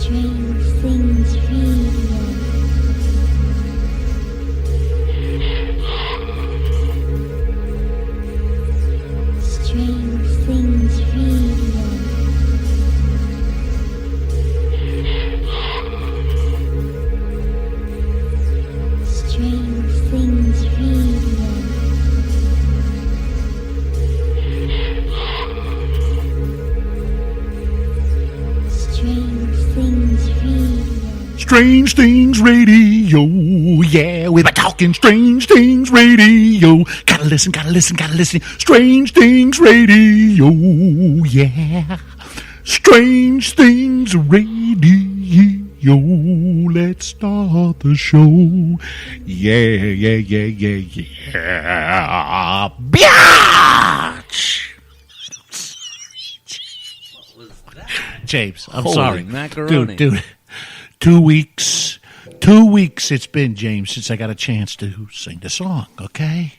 Strange Things Radio, yeah, we've been talking Strange Things Radio. Gotta listen, gotta listen, gotta listen. Strange Things Radio, yeah. Strange Things Radio, let's start the show. Yeah, yeah, yeah, yeah, yeah. Biatch! What was that? James, I'm Holy sorry. macaroni. Dude. 2 weeks. 2 weeks it's been, James, since I got a chance to sing the song, okay?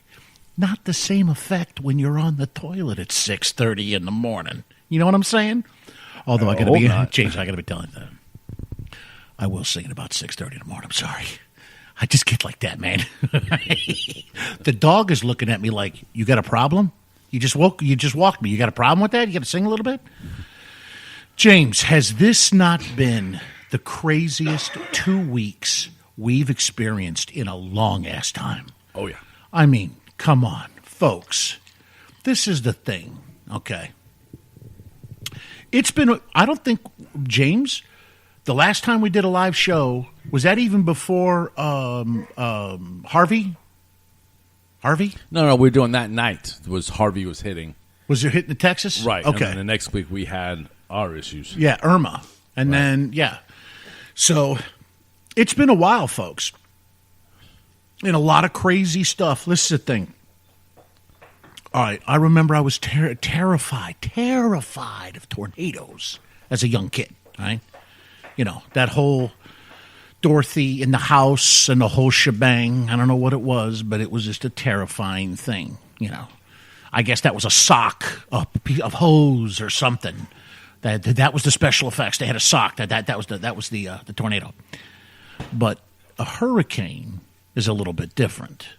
Not the same effect when you're on the toilet at 6:30 in the morning. You know what I'm saying? Although I got to be, James, I got to be telling you that. I will sing at about 6:30 in the morning. I'm sorry. I just get like that, man. The dog is looking at me like, you got a problem? You just walked me. You got a problem with that? You got to sing a little bit? James, has this not been the craziest 2 weeks we've experienced in a long-ass time? Oh, yeah. I mean, come on, folks. This is the thing, okay? It's been, I don't think, James, the last time we did a live show, was that even before Harvey? Harvey? No, we were doing that night. Harvey was hitting. Was it hitting the Texas? Right. Okay. And then the next week we had our issues. Yeah, Irma. And then, yeah. So it's been a while, folks. And a lot of crazy stuff. This is the thing. All right, I remember I was terrified of tornadoes as a young kid, right? You know, that whole Dorothy in the house and the whole shebang. I don't know what it was, but it was just a terrifying thing, you know. I guess that was a sock, a piece of hose or something. That was the special effects. They had a sock. That was the tornado. But a hurricane is a little bit different.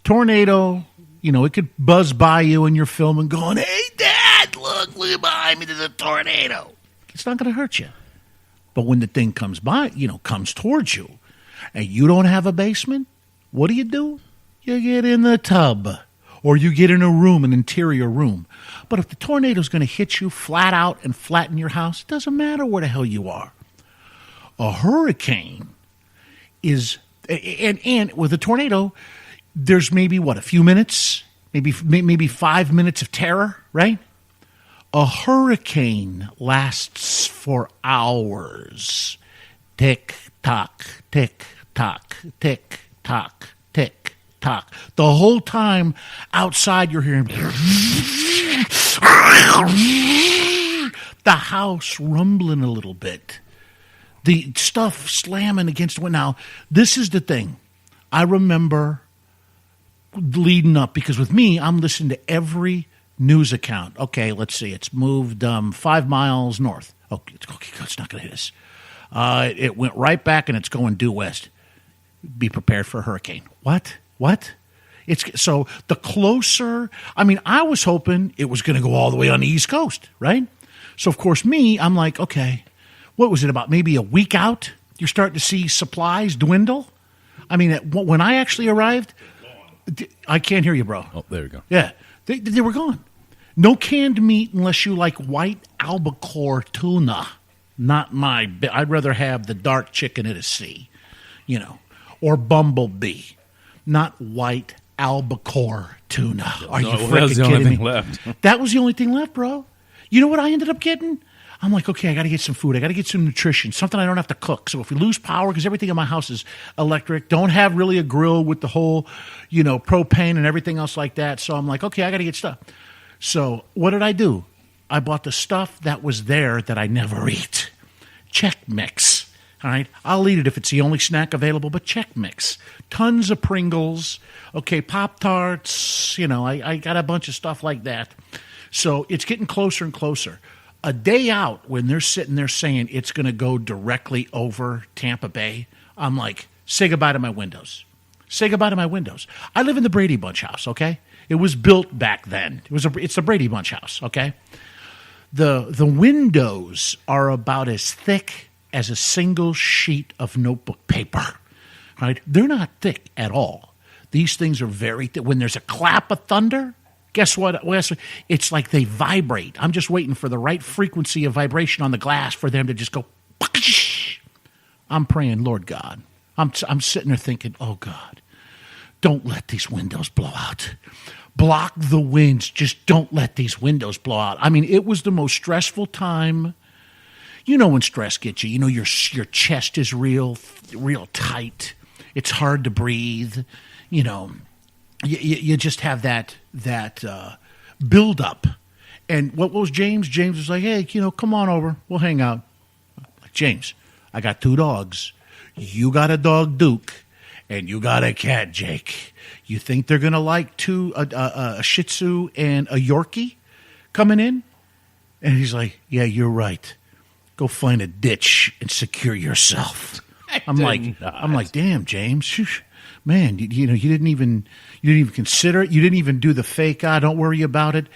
Tornado, you know, it could buzz by you and you're filming going, hey, Dad, look behind me, there's a tornado. It's not going to hurt you. But when the thing comes by, you know, comes towards you, and you don't have a basement, what do? You get in the tub. Or you get in a room, an interior room. But if the tornado's going to hit you flat out and flatten your house, it doesn't matter where the hell you are. A hurricane is, and with a tornado, there's maybe, a few minutes, maybe 5 minutes of terror, right? A hurricane lasts for hours. Tick, tock, tick, tock, tick, tock, tick. The whole time outside you're hearing the house rumbling a little bit. The stuff slamming against the window. Now, this is the thing. I remember leading up, because with me, I'm listening to every news account. Okay, let's see. It's moved 5 miles north. Okay, it's not going to hit us. It went right back and it's going due west. Be prepared for a hurricane. What? So the closer, I mean, I was hoping it was going to go all the way on the East Coast, right? So, of course, I'm like, okay, what was it, about maybe a week out? You're starting to see supplies dwindle? I mean, when I actually arrived, I can't hear you, bro. Oh, there we go. Yeah, they were gone. No canned meat unless you like white albacore tuna. I'd rather have the dark chicken at a sea, you know, or bumblebee. Not white albacore tuna. Are you freaking kidding me? Left. That was the only thing left, bro. You know what I ended up getting? I'm like, okay, I got to get some food. I got to get some nutrition, something I don't have to cook. So if we lose power, because everything in my house is electric, don't have really a grill with the whole, you know, propane and everything else like that. So I'm like, okay, I got to get stuff. So what did I do? I bought the stuff that was there that I never eat. Chex Mix. All right, I'll eat it if it's the only snack available, but Chex Mix. Tons of Pringles, okay, Pop-Tarts, you know, I got a bunch of stuff like that. So it's getting closer and closer. a day out when they're sitting there saying it's going to go directly over Tampa Bay, I'm like, say goodbye to my windows. Say goodbye to my windows. I live in the Brady Bunch house, okay? It was built back then. It's the Brady Bunch house, okay? The windows are about as thick as a single sheet of notebook paper, right? They're not thick at all. These things are very thick. When there's a clap of thunder, guess what? It's like they vibrate. I'm just waiting for the right frequency of vibration on the glass for them to just go. I'm praying, Lord God. I'm sitting there thinking, oh God, don't let these windows blow out. Block the winds. Just don't let these windows blow out. I mean, it was the most stressful time. You know when stress gets you. You know your chest is real tight. It's hard to breathe. You know, you just have that build up. And what was James? James was like, hey, come on over. We'll hang out. Like, James, I got 2 dogs. You got a dog, Duke, and you got a cat, Jake. You think they're going to like a Shih Tzu and a Yorkie coming in? And he's like, yeah, you're right. Go find a ditch and secure yourself. I'm like, damn, James, man, you didn't even consider it. You didn't even do the fake. Don't worry about it.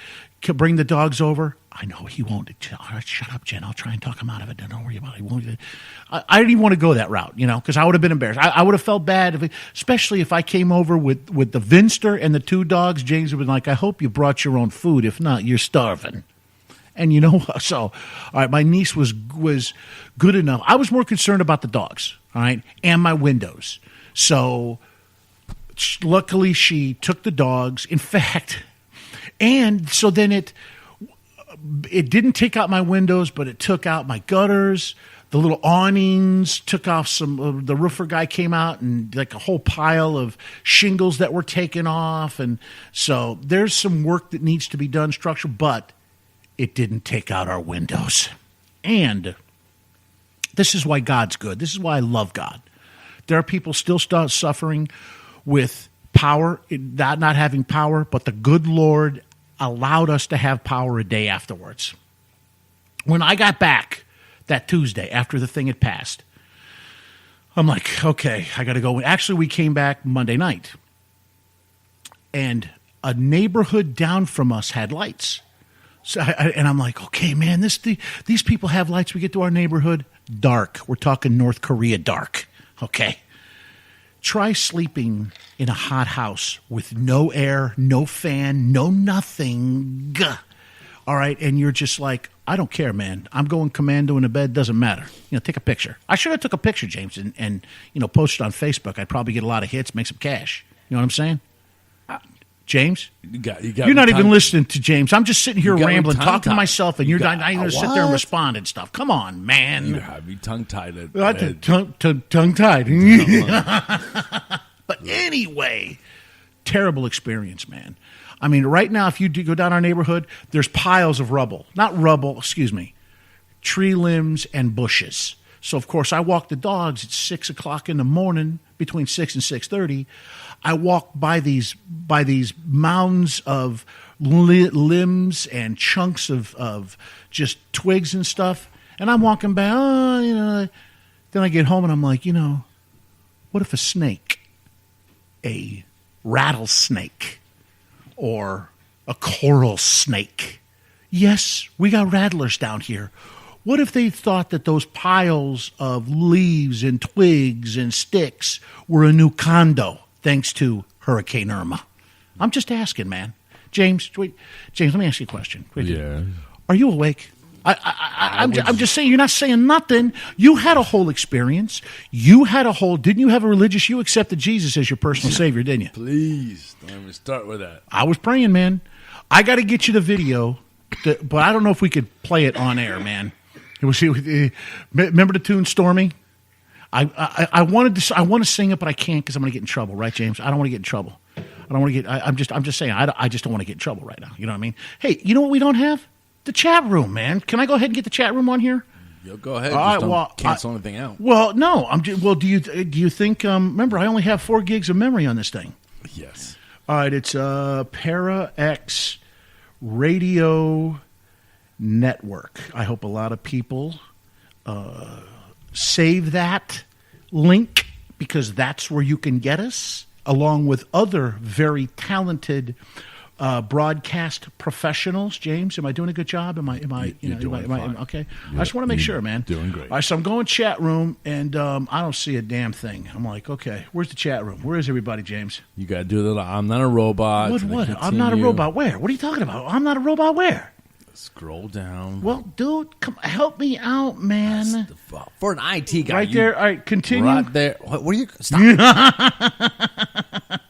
Bring the dogs over. I know he won't. All right, shut up, Jen. I'll try and talk him out of it. Don't worry about it. He won't. I didn't even want to go that route, because I would have been embarrassed. I would have felt bad, especially if I came over with the Vinster and the 2 dogs. James would have been like, I hope you brought your own food. If not, you're starving. And so, all right, my niece was good enough. I was more concerned about the dogs, all right, and my windows. So luckily she took the dogs. In fact, and so then it didn't take out my windows, but it took out my gutters. The little awnings took off some. The roofer guy came out and like a whole pile of shingles that were taken off. And so there's some work that needs to be done structural, but it didn't take out our windows. And this is why God's good. This is why I love God. There are people still suffering with power, not having power, but the good Lord allowed us to have power a day afterwards. When I got back that Tuesday after the thing had passed, I'm like, okay, I got to go. Actually, we came back Monday night, and a neighborhood down from us had lights. So and I'm like, okay, man, these people have lights. We get to our neighborhood, dark. We're talking North Korea dark. Okay. Try sleeping in a hot house with no air, no fan, no nothing. All right. And you're just like, I don't care, man. I'm going commando in a bed. Doesn't matter. Take a picture. I should have took a picture, James, and post it on Facebook. I'd probably get a lot of hits, make some cash. You know what I'm saying? James? You're not even listening to James. I'm just sitting here rambling, talking to myself, and you're not even going to sit there and respond and stuff. Come on, man. You have me tongue-tied. Tongue-tied. But anyway, terrible experience, man. I mean, right now, if you do go down our neighborhood, there's piles of rubble. Not rubble, excuse me. Tree limbs and bushes. So, of course, I walk the dogs at 6 o'clock in the morning, between 6 and 6:30. I walk by these mounds of limbs and chunks of just twigs and stuff, and I'm walking by. Then I get home and I'm like, what if a snake, a rattlesnake, or a coral snake? Yes, we got rattlers down here. What if they thought that those piles of leaves and twigs and sticks were a new condo? Thanks to Hurricane Irma. I'm just asking, man. James, let me ask you a question. Yeah. Are you awake? I'm just saying, you're not saying nothing. You had a whole experience. Didn't you have a religious, you accepted Jesus as your personal Savior, didn't you? Please, don't even start with that. I was praying, man. I got to get you the video, but I don't know if we could play it on air, man. Remember the tune Stormy? I want to sing it, but I can't because I'm going to get in trouble, right, James? I don't want to get in trouble. I'm just saying, I just don't want to get in trouble right now. You know what I mean? Hey, you know what we don't have? The chat room, man. Can I go ahead and get the chat room on here? Yo, go ahead. Just don't cancel anything out. Well, no. Do you think? Remember, I only have 4 gigs of memory on this thing. Yes. All right, it's Para X Radio Network. I hope a lot of people save that link because that's where you can get us, along with other very talented broadcast professionals. James, am I doing a good job? Am I okay? I just want to make sure, man. Doing great. All right, so I'm going chat room, and I don't see a damn thing. I'm like, okay, where's the chat room? Where is everybody, James? You got to do that. I'm not a robot. What? I'm not a robot. Where? What are you talking about? I'm not a robot. Where? Scroll down. Well, dude, come help me out, man. For an IT guy. Right there. All right, continue. Right there. What are you? Stop.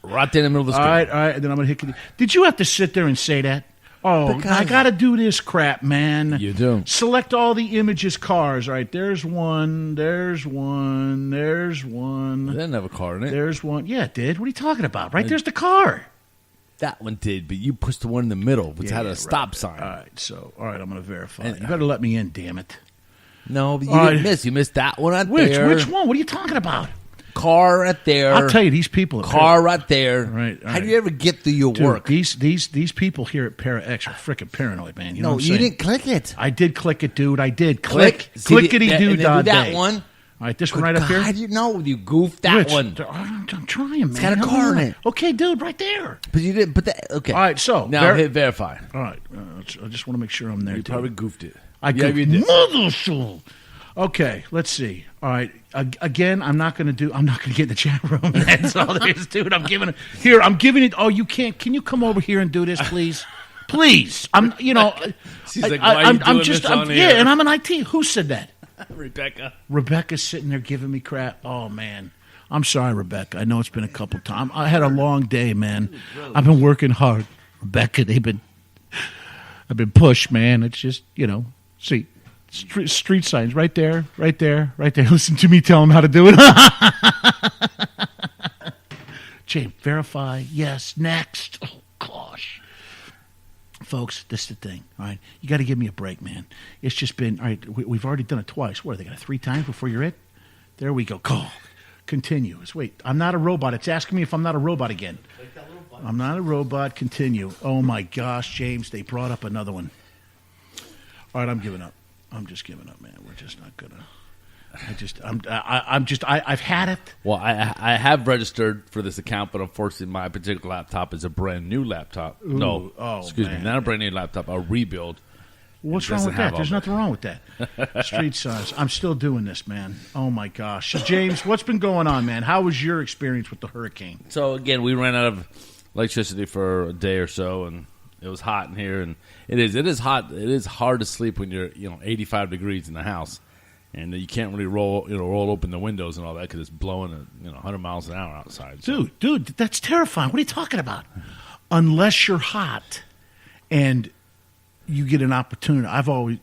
Right there in the middle of the screen. All right. And then I'm going to hit. Did you have to sit there and say that? Oh, because I got to do this crap, man. You do. Select all the images, cars. All right, there's one. There's one. There's one. It didn't have a car in it. There's one. Yeah, it did. What are you talking about? Right there's the car. That one did, but you pushed the one in the middle, which had a stop sign. All right, I'm going to verify. You better let me in, damn it. No, but you didn't miss. You missed that one there. Which one? What are you talking about? Car right there. I'll tell you, these people. Car right there. Right. How do you ever get through your work? These people here at Para X are freaking paranoid, man. You know what I'm you didn't click it. I did click it, dude. I did. Clickety-doo. Do that one. All right, this one right up here. How do you know you goofed that one? I'm trying, man. It's got a car in it. Okay, dude, right there. But you didn't put that. Okay. All right, so. Now hit verify. All right. I just want to make sure I'm there. You probably goofed it. I goofed it. Mother soul. Okay, let's see. All right. Again, I'm not going to get in the chat room. That's all there is, dude. I'm giving it. Oh, you can't. Can you come over here and do this, please? Please. I'm like, I'm just, and I'm an IT. Who said that? Rebecca. Rebecca's sitting there giving me crap. Oh, man. I'm sorry, Rebecca. I know it's been a couple times. I had a long day, man. I've been working hard. Rebecca, I've been pushed, man. It's just, see, street signs right there. Listen to me tell them how to do it. James, verify. Yes, next. Oh, gosh. Folks, this is the thing, all right? You got to give me a break, man. It's just been, all right, we've already done it twice. What, are they going to 3 times before you're it? There we go. Call. Continue. Wait, I'm not a robot. It's asking me if I'm not a robot again. I'm not a robot. Continue. Oh, my gosh, James, they brought up another one. All right, I'm giving up. I'm just giving up, man. We're just not going to. I've had it. Well, I have registered for this account, but unfortunately, my particular laptop is a brand new laptop. Ooh, Excuse me, not a brand new laptop, a rebuild. What's wrong with that? There's nothing wrong with that. Street signs. I'm still doing this, man. Oh my gosh, so, James, what's been going on, man? How was your experience with the hurricane? So again, we ran out of electricity for a day or so, and it was hot in here, and it is hot. It is hard to sleep when you're 85 degrees in the house. And you can't really roll open the windows and all that because it's blowing at 100 miles an hour outside. So. Dude, that's terrifying. What are you talking about? Unless you're hot and you get an opportunity. I've always,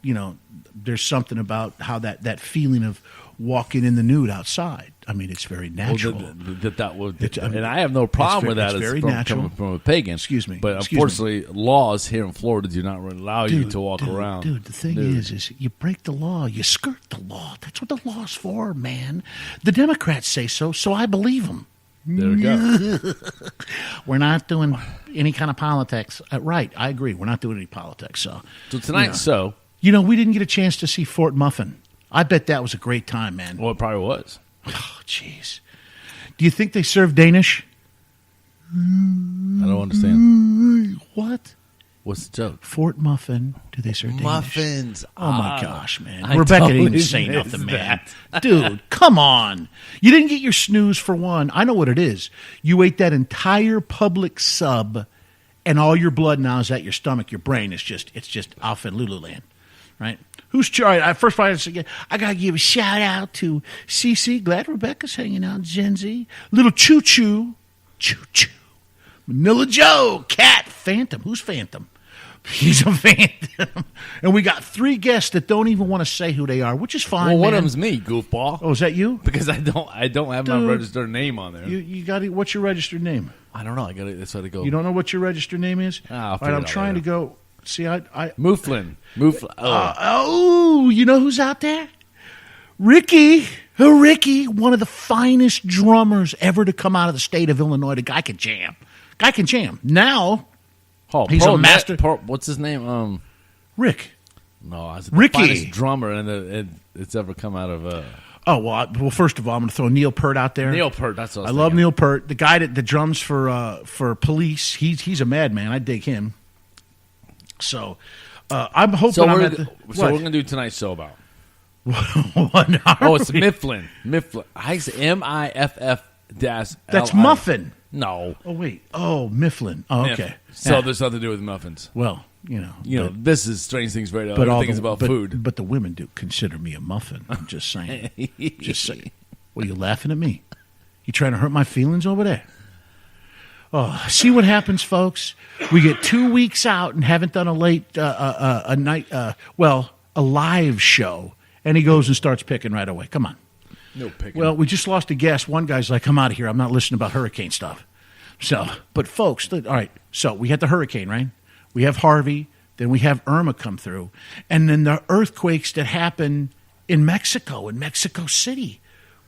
there's something about how that feeling of walking in the nude outside. I mean, it's very natural. And I have no problem with that. It's very natural. Coming from a pagan. Excuse me. But unfortunately, laws here in Florida do not allow you to walk around. Dude, the thing is you break the law, you skirt the law. That's what the law's for, man. The Democrats say so I believe them. There we go. We're not doing any kind of politics. Right, I agree. We're not doing any politics. So tonight, we didn't get a chance to see Fort Muffin. I bet that was a great time, man. Well, it probably was. Oh, jeez. Do you think they serve Danish? I don't understand. What? What's the joke? Fort Muffin. Do they serve Danish? Muffins. Oh, my gosh, man. Rebecca didn't even say nothing, man. Dude, come on. You didn't get your snooze for one. I know what it is. You ate that entire public sub, and all your blood now is at your stomach. Your brain is just off in Lululand, right? Who's charged? First, I got to give a shout out to CC. Glad Rebecca's hanging out. Gen Z. Little Choo Choo. Manila Joe. Cat. Phantom. Who's Phantom? He's a phantom. And we got 3 guests that don't even want to say who they are, which is fine. Well, one man. of them's me, goofball. Oh, is that you? Because I don't have my registered name on there. You got it. What's your registered name? I don't know. I got it. That's how to go. You don't know what your registered name is? All right, I'm trying to go. See, Mouflin. You know who's out there? Ricky, one of the finest drummers ever to come out of the state of Illinois. The guy can jam. Now, he's a master. What's his name? Rick. No, I was Ricky. the finest drummer it's ever come out of. Oh well, first of all, I'm going to throw Neil Peart out there. Neil Peart, that's what I love Neil Peart, the guy that drums for Police. He's a madman. I dig him. So I'm hoping. So I'm we're at the, we're going to do tonight's show about. What Oh, it's Mifflin. Mifflin. I say MIFF dash. That's Muffin. No. Oh wait. Oh, Mifflin. Oh, Miff. okay. So Yeah. there's nothing to do with muffins. Well, This is Strange Things Radio. but all Everything's about food. But the women do consider me a muffin. I'm just saying. Just saying. Well, you laughing at me? You trying to hurt my feelings over there? Oh, see what happens, folks. We get 2 weeks out and haven't done a live show, and he goes and starts picking right away. Come on. No picking. Well, we just lost a guest. One guy's like, "I'm out of here. I'm not listening about hurricane stuff." So, but folks, all right. So we had the hurricane, right? We have Harvey. Then we have Irma come through, and then the earthquakes that happen in Mexico, in Mexico City.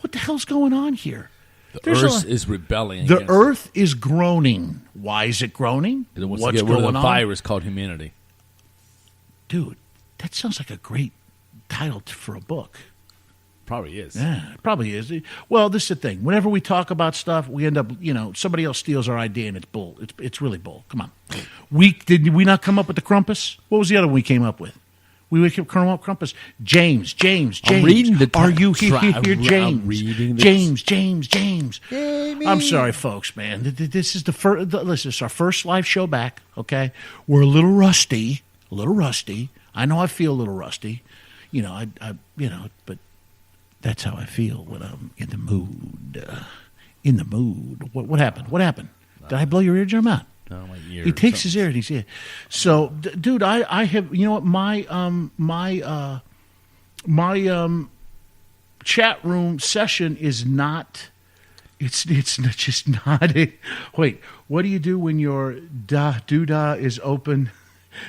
What the hell's going on here? the Earth is rebelling. The against Earth is groaning. Why is it groaning? it. It wants What's to get rid of going the on? virus called humanity. Dude, that sounds like a great title for a book. Probably is. Yeah, it probably is. Well, this is the thing. Whenever we talk about stuff, we end up, somebody else steals our idea, and it's bull. It's really bull. Come on. Did we not come up with the Crumpus? What was the other one we came up with? We would come up with Crumpus. James. I'm reading the Are you here, I'm James? reading the James. I'm sorry, folks, man. This is the first. Listen, it's our first live show back. Okay, we're a little rusty. I know I feel a little rusty. But that's how I feel when I'm in the mood. What happened? Did I blow your eardrum out? No, my ear. He takes his ear and he's here. So, dude, I have, what, my chat room session is not. It's just not. Wait, what do you do when your doodah is open?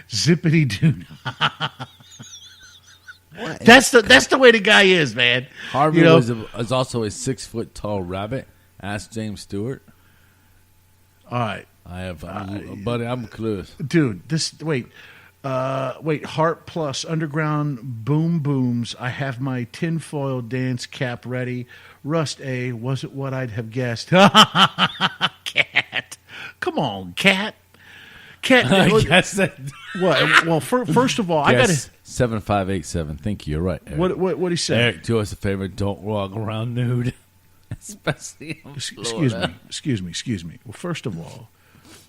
Zippity doodah. That's the way the guy is, man. Harvey is also a 6 foot tall rabbit. Ask James Stewart. All right. I have, buddy. I'm clueless, dude. Wait. Heart Plus Underground Boom Booms. I have my tinfoil dance cap ready. Rust A wasn't what I'd have guessed. Cat, come on, cat. I guess that. What? Well, first of all, I got to 7587. Thank you. You're right. Eric. What did he say? Eric, do us a favor. Don't walk around nude, especially. Excuse me. Well, first of all,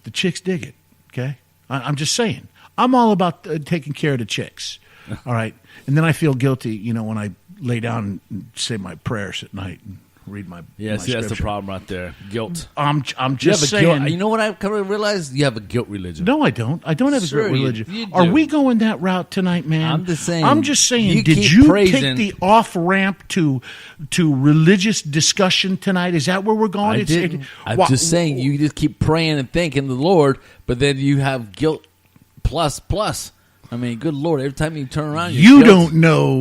the chicks dig it. Okay, I'm just saying. I'm all about taking care of the chicks. All right, and then I feel guilty, when I lay down and say my prayers at night and read my Yeah, my see, that's the scripture. problem right there. Guilt. I'm You just have a saying. guilt. You know what I've come to realize? You have a guilt religion. No, I don't. I don't have Sure, a great you- religion. you do. Are we going that route tonight, man? I'm just saying, I'm just saying. you Did keep you praising- take the off ramp to religious discussion tonight? Is that where we're going? I didn't. I'm just saying, you just keep praying and thanking the Lord, but then you have guilt plus. I mean, good Lord, every time you turn around, You don't know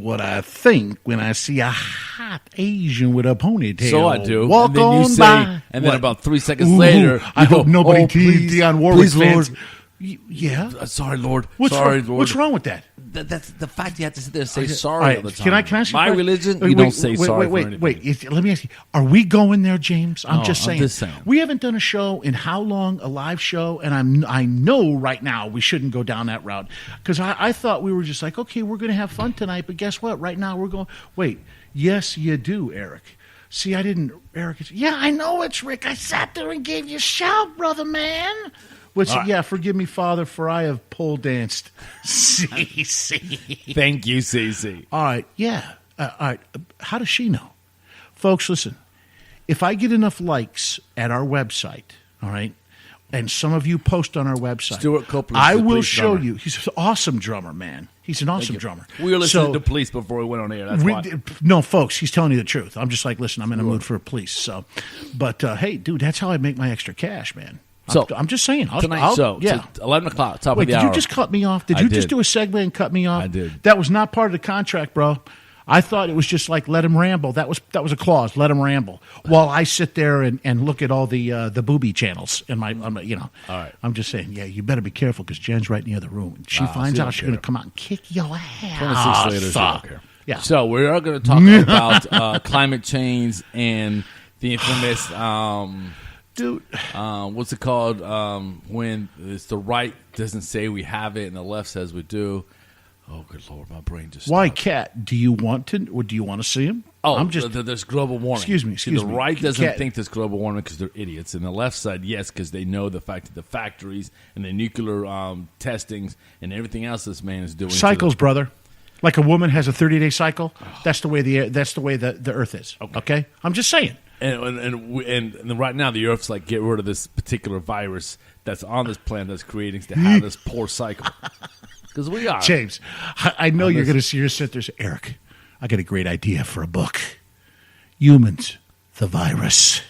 what I think when I see a hot Asian with a ponytail. So I do. Walk and then on you say, by. and then What? about 3 seconds Ooh, later, I you hope go, nobody please, Dionne Warwick please, fans. Lord. Yeah. Sorry, Lord. What's sorry, wrong? Lord. What's wrong with that? That's the fact you have to sit there and say sorry All right, all the time. Can I ask you My a question? religion, Wait, you don't say wait, sorry wait, for anything. Wait, let me ask you. Are we going there, James? I'm No, just I'm saying. just saying. We haven't done a show in how long? A live show, and I know right now we shouldn't go down that route because I thought we were just like, okay, we're going to have fun tonight, but guess what? Right now we're going. Wait, yes, you do, Eric. See, I didn't. Eric, yeah, I know it's Rick. I sat there and gave you a shout, brother man. What's All right. Yeah, forgive me, Father, for I have pole danced. CC. Thank you, CC. All right, yeah. All right, how does she know? Folks, listen. If I get enough likes at our website, all right, and some of you post on our website, Stuart Copeland is I the will police show drummer. you. He's an awesome drummer, man. He's an awesome drummer. We were listening So- to Police before we went on air. That's why. no, folks, he's telling you the truth. I'm just like, listen, I'm in a mood for a police. So, but hey, dude, that's how I make my extra cash, man. So, I'm just saying. Tonight's show, yeah. 11 o'clock, top Wait, of the did hour. you just cut me off? Did I you did. just do a segue and cut me off? I did. That was not part of the contract, bro. I thought it was just like let him ramble. That was a clause. Let him ramble while I sit there and look at all the booby channels and All right. I'm just saying, yeah, you better be careful because Jen's right in the other room. And she finds she out don't she's going to care. come out and kick your 26 ass. later, she don't care. Yeah. So we are going to talk about climate change and the infamous, Dude, what's it called? When it's the right doesn't say we have it and the left says we do. Oh, good Lord, my brain just why, stopped. Cat? Do you want to, or do you want to see him? Oh, I'm just. there's global warming. Excuse me, See, excuse the me. right doesn't Cat- think there's global warming because they're idiots, and the left side, yes, because they know the fact that the factories and the nuclear testings and everything else this man is doing. to Cycles, the- brother. Like a woman has a 30-day cycle. That's the way the Earth is. Okay, I'm just saying. And right now, the Earth's like, get rid of this particular virus that's on this planet that's creating to have this poor cycle. Because we are. James, I know you're this- going to see your sit there. Say, Eric, I got a great idea for a book. Humans, the virus,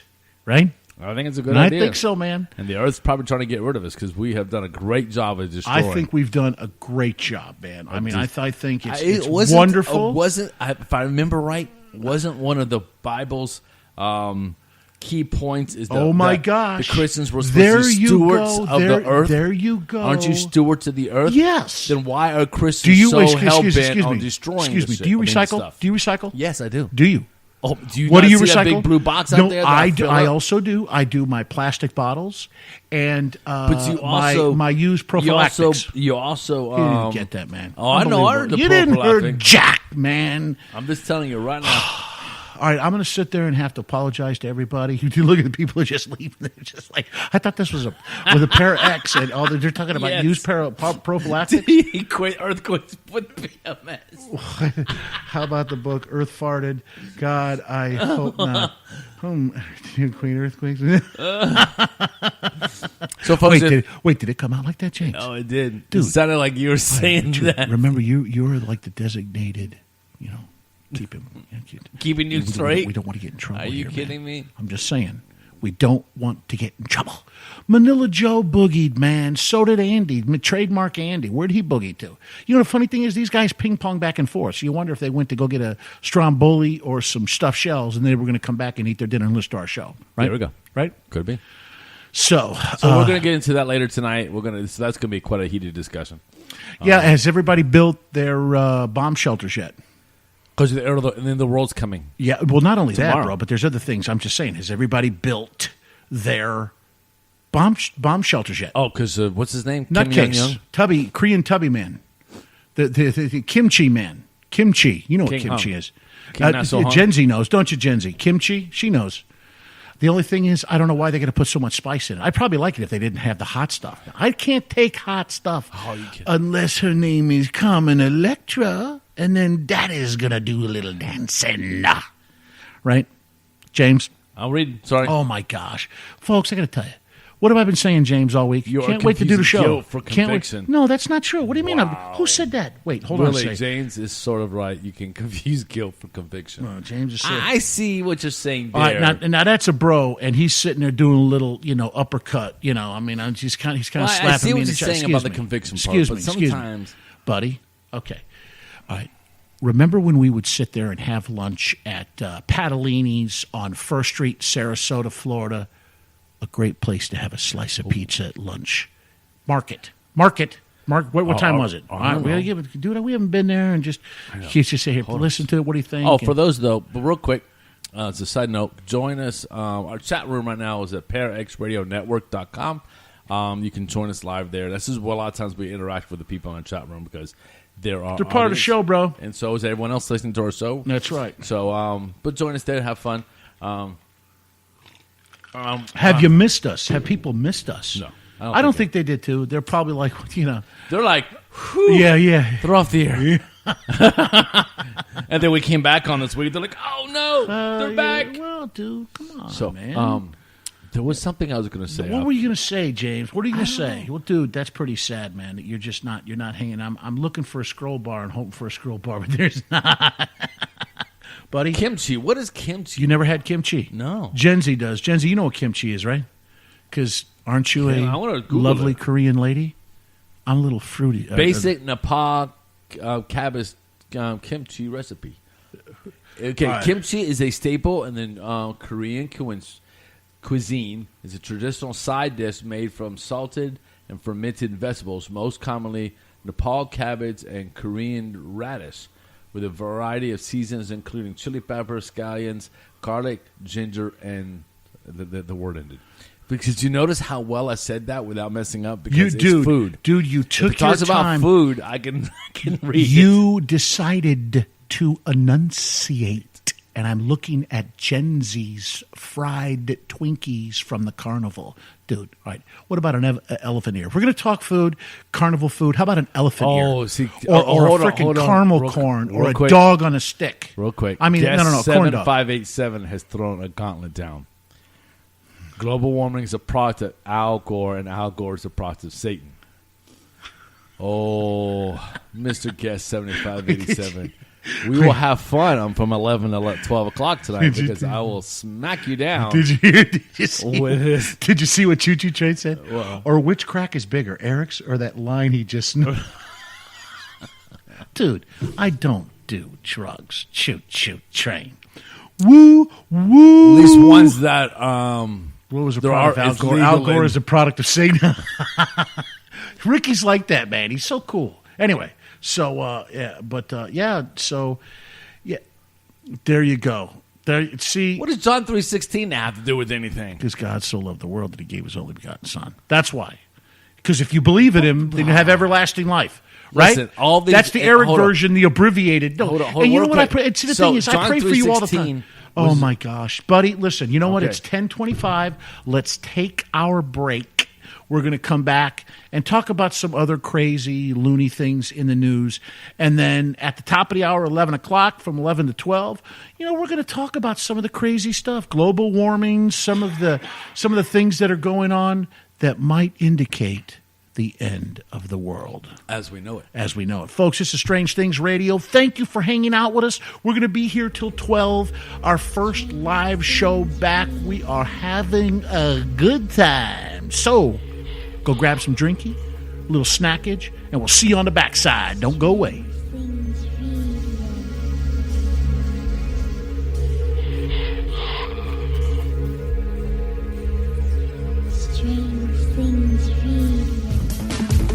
right? I think it's a good And idea. I think so, man. And the Earth's probably trying to get rid of us because we have done a great job of destroying. I think we've done a great job, man. I mean, I think it's It wasn't- wonderful. If I remember right, wasn't one of the Bible's key points is Oh my that gosh! the Christians were supposed there to be you stewards go. of there, the earth. There you go. Aren't you stewards of the earth? Yes. Then why are Do Christians you so hell excuse bent on me? destroying? Excuse this me. Do you shit? I mean, recycle? stuff? Do you recycle? Yes, I do. Do you? Oh, do you What not do you see recycle? that big blue box out no, there? that I do. fill I up? also do. I do my plastic bottles and But you also my used prophylactics. You also You didn't get that, man. Oh, I know. I heard Unbelievable. the You didn't prophylactic. heard jack, man. I'm just telling you right now. All right, I'm going to sit there and have to apologize to everybody. You look at the people who are just leaving. They're just like, I thought this was with a pair of X, and they're talking about Yes. used prophylactics. Earthquakes with PMS. How about the book Earth Farted? God, I hope not. Queen Earthquakes. So, folks, Did it come out like that, James? oh, it did. Dude. It sounded like you were saying Dude, that. remember, you were like the designated, keep him. Keeping you straight. We don't want to get in trouble. Are you here, kidding man. me? I'm just saying. We don't want to get in trouble. Manila Joe boogied, man. So did Andy. Trademark Andy. Where'd he boogie to? The funny thing is these guys ping pong back and forth. So you wonder if they went to go get a Stromboli or some stuffed shells and they were going to come back and eat their dinner and listen to our show. Right? There we go. Right? Could be. So we're going to get into that later tonight. So that's going to be quite a heated discussion. yeah, has everybody built their bomb shelters yet? Because the world's coming. Yeah, well, not only that, Tomorrow. bro, but there's other things. I'm just saying, has everybody built their bomb shelters yet? Oh, because what's his name? Kim Nutcase, Korean Tubby Man, the kimchi man, kimchi. You know what King- kimchi oh. is. Kim Naso-hung? Gen Z knows, don't you, Gen Z? Kimchi, she knows. The only thing is, I don't know why they're going to put so much spice in it. I'd probably like it if they didn't have the hot stuff. I can't take hot stuff unless her name is Carmen Electra, and then Daddy's going to do a little dancing. Right? James? I'll read. Sorry. Oh, my gosh. Folks, I got to tell you. What have I been saying, James, all week? You are Can't wait to do the confusing show. guilt for Can't wait. conviction. No, that's not true. What do you mean? Wow. Who said that? Wait, hold on a Really, second. James is sort of right. You can confuse guilt for conviction. Oh, James is saying. I see what you're saying there. All right, now that's a bro, and he's sitting there doing a little, uppercut. I mean, he's kind of slapping I see me what in the you're chest. saying Excuse about the me. conviction part, Excuse but me, excuse me. sometimes- buddy. Okay, all right. Remember when we would sit there and have lunch at Patalini's on First Street, Sarasota, Florida? A great place to have a slice of pizza at lunch. Market. What time was it? I All right, don't we gotta know. give it. Dude, we haven't been there, and just say here, listen to it. What do you think? Oh, And- for those though, but real quick, as a side note, join us. Our chat room right now is at parxradionetwork.com. You can join us live there. This is where a lot of times we interact with the people in the chat room because they're they're part of the show, bro. and so is everyone else listening to our show. That's right. So, but join us there, have fun. Have you missed us? Have people missed us? No, I don't think they did too. They're probably like, They're like, whew, yeah. they're off the air. And then we came back on this week. They're like, oh no, they're back. Well, dude, come on, So, man. there was something I was going to say. What were you going to say, James? What are you going to say? Well, dude, that's pretty sad, man. That you're just not. You're not hanging. I'm looking for a scroll bar and hoping for a scroll bar, but there's not. Buddy, Kimchi. What is kimchi? you never had kimchi? No. Gen Z does. Gen Z, you know what kimchi is, right? Because aren't you Yeah, I wanna a Google lovely it. Korean lady? I'm a little fruity. Basic Nepal cabbage kimchi recipe. Okay, All right. kimchi is a staple in the Korean cuisine. It's a traditional side dish made from salted and fermented vegetables, most commonly Nepal cabbage and Korean radish, with a variety of seasons including chili peppers, scallions, garlic, ginger, and the word ended. Because you notice how well I said that without messing up? Because it's food. Dude, you took If it talks your time. about food, I can read it. You decided to enunciate, and I'm looking at Gen Z's fried Twinkies from the carnival. Dude, all right. What about an elephant ear? If we're going to talk food, carnival food, how about an elephant ear? See, Or a hold on, freaking hold on. caramel Real- corn, real or a quick. dog on a stick. Real quick. I mean, no, corn dog. 7587 has thrown a gauntlet down. Global warming is a product of Al Gore, and Al Gore is a product of Satan. Oh, Mr. Guest 7587. We will have fun from 11 to 12 o'clock tonight because I will smack you down. Did you see? With his- Did you see what Choo Choo Train said? Well- Or which crack is bigger, Eric's or that line he just knew? Dude, I don't do drugs. Choo Choo Train. Woo woo. At least ones that What was a there product are- of Al it's Gore? legal Al Gore in- is a product of Satan. Ricky's like that, man. He's so cool. Anyway, so there you go. There, see, what does John 3:16 have to do with anything? because God so loved the world that He gave His only begotten Son. That's why. Because if you believe in Him, then you have everlasting life. Right? Listen, all these- That's the Eric hold on. version, the abbreviated. No, Hold on, and you know real what I quick. pray? It's the So, thing is, I John pray for you all the 3:16 time. Oh my gosh, buddy! Listen, you know what? Okay. It's 10:25. Let's take our break. We're going to come back and talk about some other crazy, loony things in the news, and then at the top of the hour, 11 o'clock, from 11 to 12, we're going to talk about some of the crazy stuff, global warming, some of the things that are going on that might indicate the end of the world As we know it. as we know it. Folks, this is Strange Things Radio. Thank you for hanging out with us. We're going to be here till 12, our first live show back. We are having a good time. So, go grab some drinky, a little snackage, and we'll see you on the backside. Don't go away. Strange Things Radio.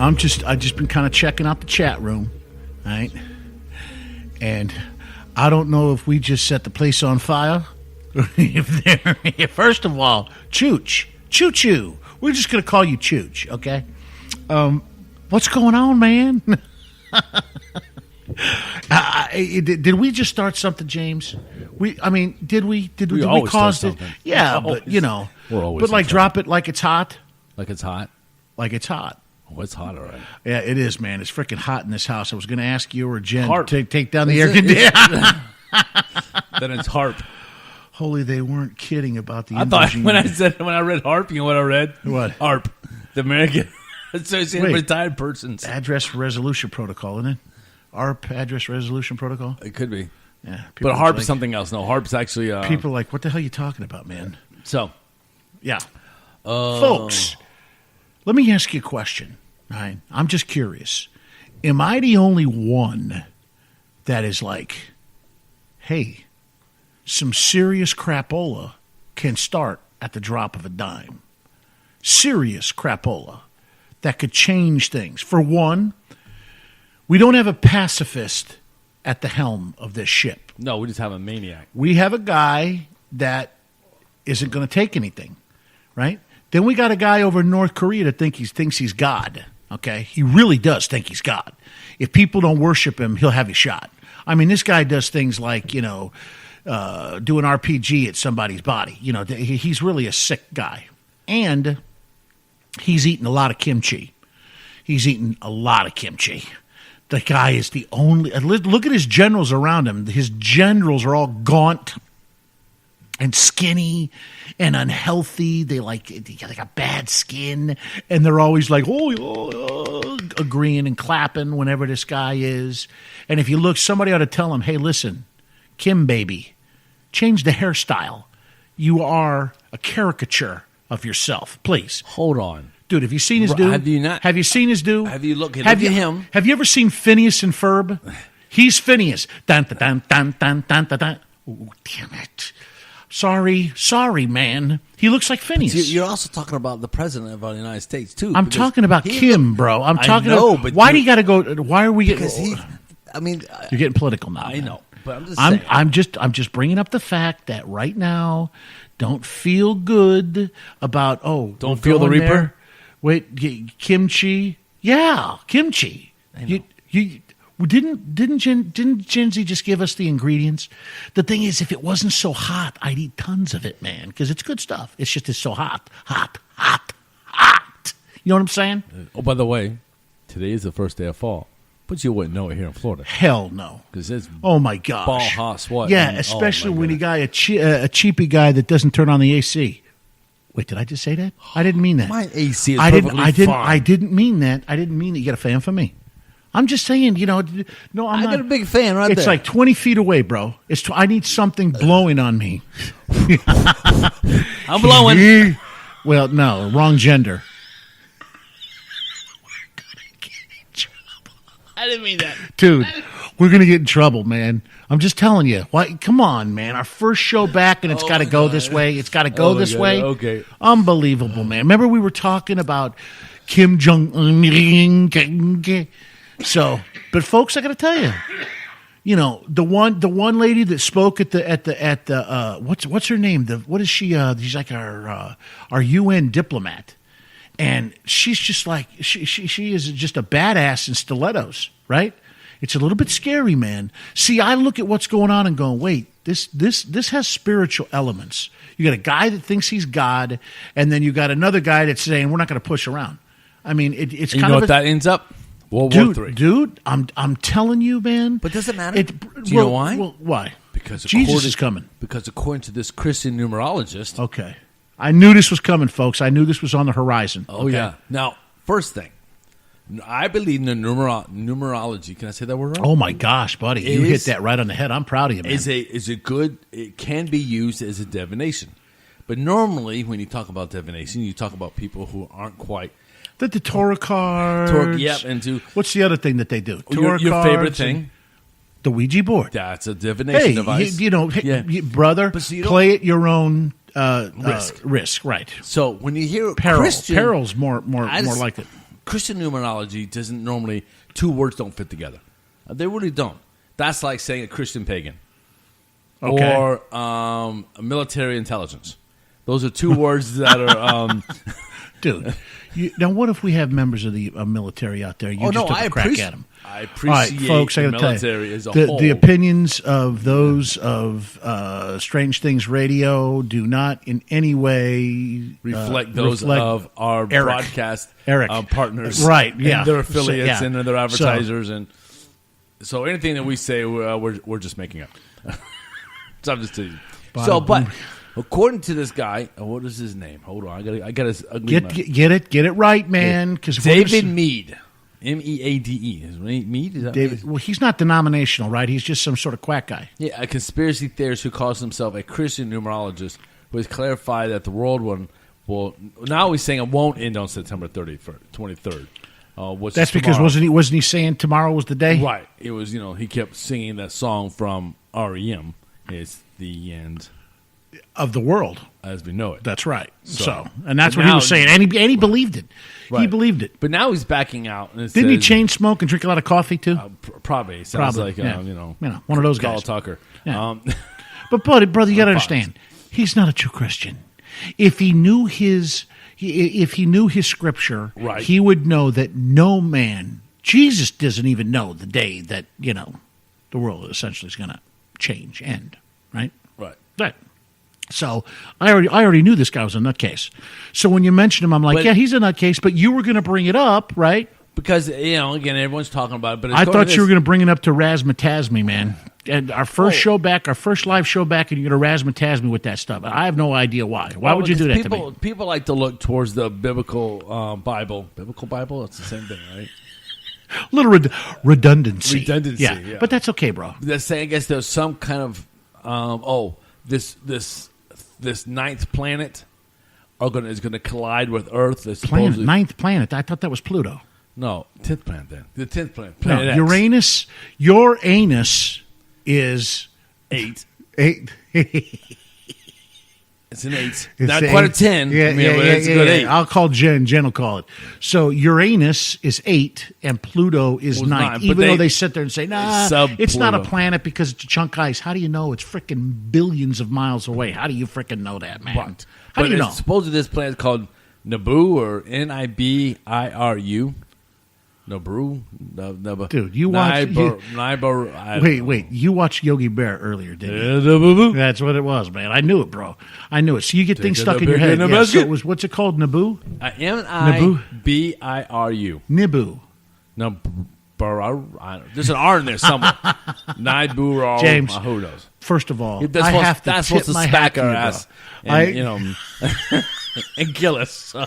I just been kind of checking out the chat room, right? And I don't know if we just set the place on fire. First of all, Chooch, Choo-Choo. We're just gonna call you Chooch, okay? What's going on, man? Did we just start something, James? Did we always cause start it? something. Yeah, We're but you know, always but like in drop it like it's hot, Like it's hot. like it's hot. Oh, it's hot, all right. Yeah, it is, man. It's freaking hot in this house. I was going to ask you or Jen Harp. to take down the Is air it- conditioner. Then it's harp. Holy, they weren't kidding about the. I thought Indogene. when I read harp, you know what I read? What? Harp, the American Association of Wait. Retired Persons. Address resolution protocol, isn't it? ARP, address resolution protocol. It could be, Yeah, but harp is something else. No, harp's actually People are like, what the hell are you talking about, man? So, Yeah, folks. Let me ask you a question. All right, I'm just curious. Am I the only one that is like, hey, some serious crapola can start at the drop of a dime? Serious crapola that could change things. For one, we don't have a pacifist at the helm of this ship. no, we just have a maniac. We have a guy that isn't going to take anything, right? Then we got a guy over in North Korea that thinks he's God. Okay, he really does think he's God. If people don't worship him, he'll have you shot. I mean, this guy does things like do an RPG at somebody's body. You know, he's really a sick guy, and he's eating a lot of kimchi. He's eating a lot of kimchi. The guy is the only. Look at his generals around him. His generals are all gaunt and skinny and unhealthy. They got bad skin, and they're always like, agreeing and clapping whenever this guy is. And if you look, somebody ought to tell him, hey, listen, Kim baby, change the hairstyle. You are a caricature of yourself, please. Hold on. Dude, have you seen his Bro, do? have you not- Have you seen his do? Have you look at him? Have you ever seen Phineas and Ferb? He's Phineas. Dun, dun, dun, dun, dun, dun, dun, dun. Ooh, damn it. Sorry, man. He looks like Phineas. You're also talking about the president of the United States too. I'm because talking about he Kim, look- bro. I'm I talking know, about but why do you got to go? Why are we getting? because he. I mean, You're getting political now. I man. know, but I'm just saying. I'm just bringing up the fact that right now, don't feel good about Don't we're feel the going Reaper? there. Wait, kimchi? Yeah, kimchi. You didn't Gen Z just give us the ingredients? The thing is, if it wasn't so hot, I'd eat tons of it, man, because it's good stuff. It's just it's so hot. You know what I'm saying? Oh, by the way, today is the first day of fall, but you wouldn't know it here in Florida Hell no. because it's Oh my gosh. ball hot sweat. Yeah, And- especially oh, my when you goodness. got a cheapy guy that doesn't turn on the AC. Wait, did I just say that? I didn't mean that. My AC is I perfectly didn't. fine. I didn't mean that. I didn't mean that. You got a fan for me. I'm just saying. No, I'm I not. got a big fan right It's there. like 20 feet away, bro. I need something blowing on me. I'm blowing. Well, no, wrong gender. I didn't mean that. Dude, we're going to get in trouble, man. I'm just telling you. Why? Come on, man. Our first show back, and it's got to my go God. this way. It's got to go Oh, my this God. way. Okay. Unbelievable, man. Remember we were talking about Kim Jong-un? So, but folks, I got to tell you, the one lady that spoke at the what's her name? What is she? She's like our UN diplomat. And she's just like she is just a badass in stilettos, right? It's a little bit scary, man. See, I look at what's going on and go, wait, this has spiritual elements. You got a guy that thinks he's God, and then you got another guy that's saying we're not going to push around. I mean, it's You kind know of what that ends up? World War III. dude. I'm telling you, man. But does it matter? Do you well, know why? Well, why? Because Jesus according- is coming. Because according to this Christian numerologist, Okay, I knew this was coming, folks. I knew this was on the horizon. oh okay? yeah. Now, first thing, I believe in the numerology. Can I say that word right? Oh my gosh, buddy, you Is- hit that right on the head. I'm proud of you, man. Is a good. It can be used as a divination, but normally when you talk about divination, you talk about people who aren't quite. The Torah cards. Yep, and to What's the other thing that they do? your Torah favorite cards and thing. the Ouija board. That's a divination Hey, device. hey, brother, But see, you don't- play at your own risk. Risk. Right. So when you hear Peril. Christian, Peril's more I just- like it. Christian numerology doesn't normally, two words don't fit together. They really don't. That's like saying a Christian pagan. Okay. Or military intelligence. Those are two words that are... Dude, now what if we have members of the military out there? You just took a crack at them. I All appreciate right, folks, I the gotta tell military you, as a whole. the opinions of those of Strange Things Radio do not in any way reflect those reflect of our Eric. Broadcast Eric. partners. Right, yeah. And their affiliates So, yeah. and their advertisers. And so anything that we say, we're just making up. So I'm just teasing. But according to this guy, what is his name? Hold on, I got his ugly get it right, man. Because David Meade, Meade. Is Meade? Is that David. Well, he's not denominational, right? He's just some sort of quack guy. Yeah, a conspiracy theorist who calls himself a Christian numerologist, who has clarified that the world one will. Now he's saying it won't end on September 23rd. That's because wasn't he saying tomorrow was the day? Right. It was. He kept singing that song from REM. It's the end of the world as we know it. That's right. So and that's what he was saying, and he believed it. Right. He believed it. But now he's backing out. And Didn't he chain smoke and drink a lot of coffee too? Probably. Sounds like yeah. One of those guys. Carl Tucker. Yeah. But brother, you got to understand, he's not a true Christian. If he knew his scripture, right, he would know that no man, Jesus doesn't even know the day that the world essentially is going to change, end. Right. Right. So I already knew this guy was a nutcase. So when you mentioned him, I'm like, yeah, he's a nutcase. But you were going to bring it up, right? Because again, everyone's talking about it. But I thought you were going to bring it up to razzmatazz me, man. And our first show back, our first live show back, and you're going to razzmatazz me with that stuff. I have no idea why. Why would you do that to me? People like to look towards the biblical Bible. Biblical Bible? It's the same thing, right? Little redundancy. Yeah. But that's okay, bro. They're saying, I guess there's some kind of this ninth planet is going to collide with Earth. Ninth planet? I thought that was Pluto. No, 10th planet then. The 10th planet. No, Uranus. Your anus is 8. 8. It's an 8. Not quite a 10. Yeah, it's a good 8. I'll call Jen. Jen will call it. So Uranus is 8 and Pluto is 9. Even though they sit there and say, nah, it's not a planet because it's a chunk of ice. How do you know it's freaking billions of miles away? How do you freaking know that, man? How do you know? Supposedly this planet is called Nibiru or Nibiru. Nibiru? Dude, you watched... Wait. You watched Yogi Bear earlier, didn't you? That's what it was, man. I knew it, bro. I knew it. So you get things stuck in your head. Yeah, so it was, what's it called? Naboo? Nibiru. Nibiru. No, there's an R in there somewhere. Nibiru. James, who knows? First of all, I have to tip my hat to you, bro. And, and Gillis. So.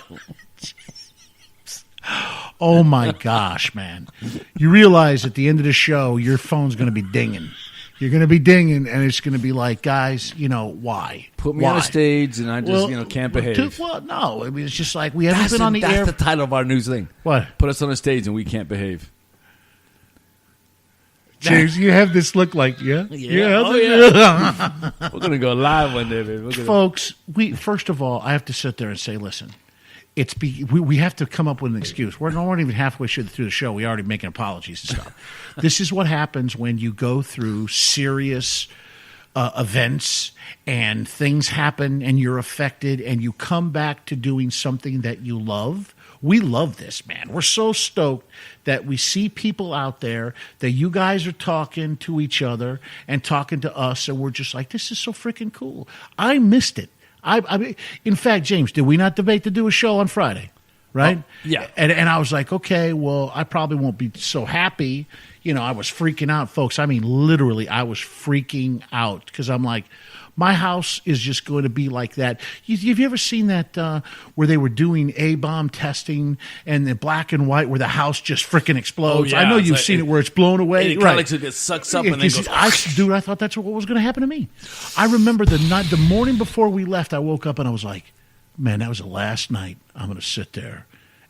Oh my gosh, man. You realize at the end of the show, your phone's going to be dinging. You're going to be dinging, and it's going to be like, guys, why? Put me on a stage, and I just, can't behave. Well, no. I mean, it's just like we haven't been on the air. That's the title of our new thing. What? Put us on a stage, and we can't behave. James, you have this look like, yeah. We're going to go live one day, baby. Folks, first of all, I have to sit there and say, listen. We have to come up with an excuse. We're not even halfway through the show. We're already making apologies and stuff. This is what happens when you go through serious events and things happen and you're affected and you come back to doing something that you love. We love this, man. We're so stoked that we see people out there, that you guys are talking to each other and talking to us, and we're just like, this is so freaking cool. I missed it. I mean, in fact, James, did we not debate to do a show on Friday? Right? Oh, yeah. And I was like, okay, well, I probably won't be so happy. I was freaking out, folks. I mean, literally, I was freaking out because I'm like, my house is just going to be like that. Have you ever seen that where they were doing A-bomb testing and the black and white where the house just freaking explodes? Oh, yeah. I know you've seen it where it's blown away. It kind of sucks up and then goes... Dude, I thought that's what was going to happen to me. I remember the morning before we left, I woke up and I was like, man, that was the last night I'm going to sit there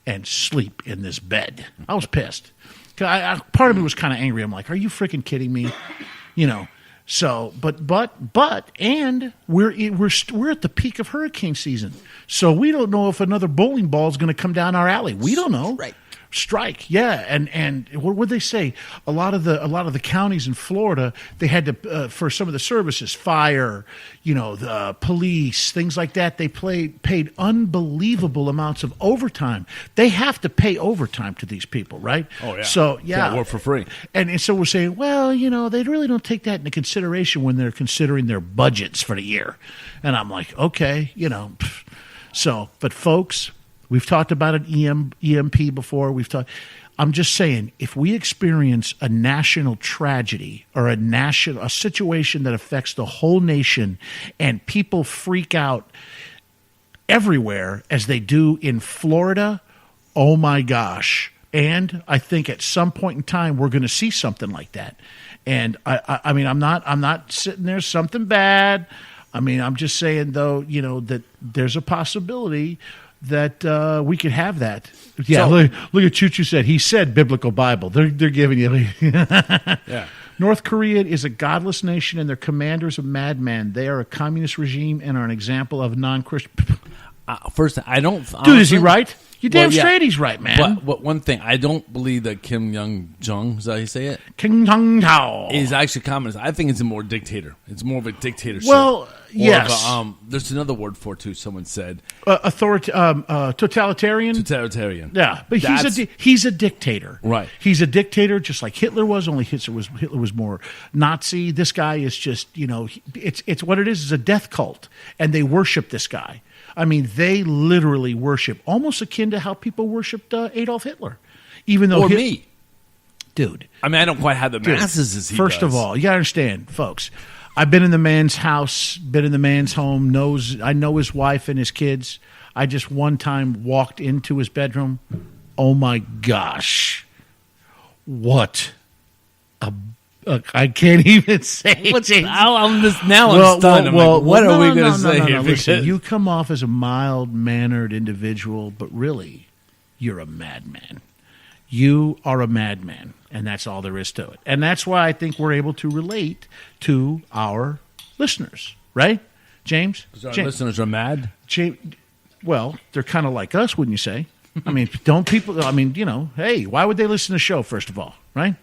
and sleep in this bed. I was pissed. Part of me was kind of angry. I'm like, are you freaking kidding me? So, but we're at the peak of hurricane season, so we don't know if another bowling ball is going to come down our alley. We don't know, Strike, yeah, and what would they say? A lot of the counties in Florida, they had to for some of the services, fire, the police, things like that. They paid unbelievable amounts of overtime. They have to pay overtime to these people, right? Oh yeah. So yeah, Can't work for free. and so we're saying, well, they really don't take that into consideration when they're considering their budgets for the year. And I'm like, okay, So, but folks. We've talked about an EMP before. I'm just saying, if we experience a national tragedy or a situation that affects the whole nation, and people freak out everywhere as they do in Florida, oh my gosh! And I think at some point in time we're going to see something like that. And I mean, I'm not sitting there something bad. I mean, I'm just saying though, that there's a possibility that we could have that. Yeah, So- look at Choo Choo said. He said biblical Bible. They're giving you. Yeah. North Korea is a godless nation, and their commanders a madman. They are a communist regime and are an example of non-Christian. First, I don't. Dude, is he right? You damn Well, yeah. straight he's right, man. But one thing, I don't believe that Kim Jong, is that how you say it, King Tong Tao. is actually communist. I think it's a more dictator. It's more of a dictatorship. Well, Or yes. of there's another word for it too. Someone said Totalitarian. totalitarian. Yeah, but he's a dictator. Right. He's a dictator, just like Hitler was. Only Hitler was more Nazi. This guy is just it's what it is a death cult, and they worship this guy. I mean, they literally worship, almost akin to how people worshipped Adolf Hitler, even though Or me. dude. I mean, I don't quite have the Dude, masses as he First does. of all, you gotta understand, folks. I've been in the man's house, been in the man's home. I know his wife and his kids. I just one time walked into his bedroom. Oh my gosh, what I can't even say. What's James. I'm stunned. I'm like, what are we going to say here? Listen, Because- you come off as a mild-mannered individual, but really, you're a madman. You are a madman, and that's all there is to it. And that's why I think we're able to relate to our listeners, right, James? Our James, listeners are mad. well, they're kind of like us, wouldn't you say? I mean, don't people? I mean, hey, why would they listen to the show? First of all, right?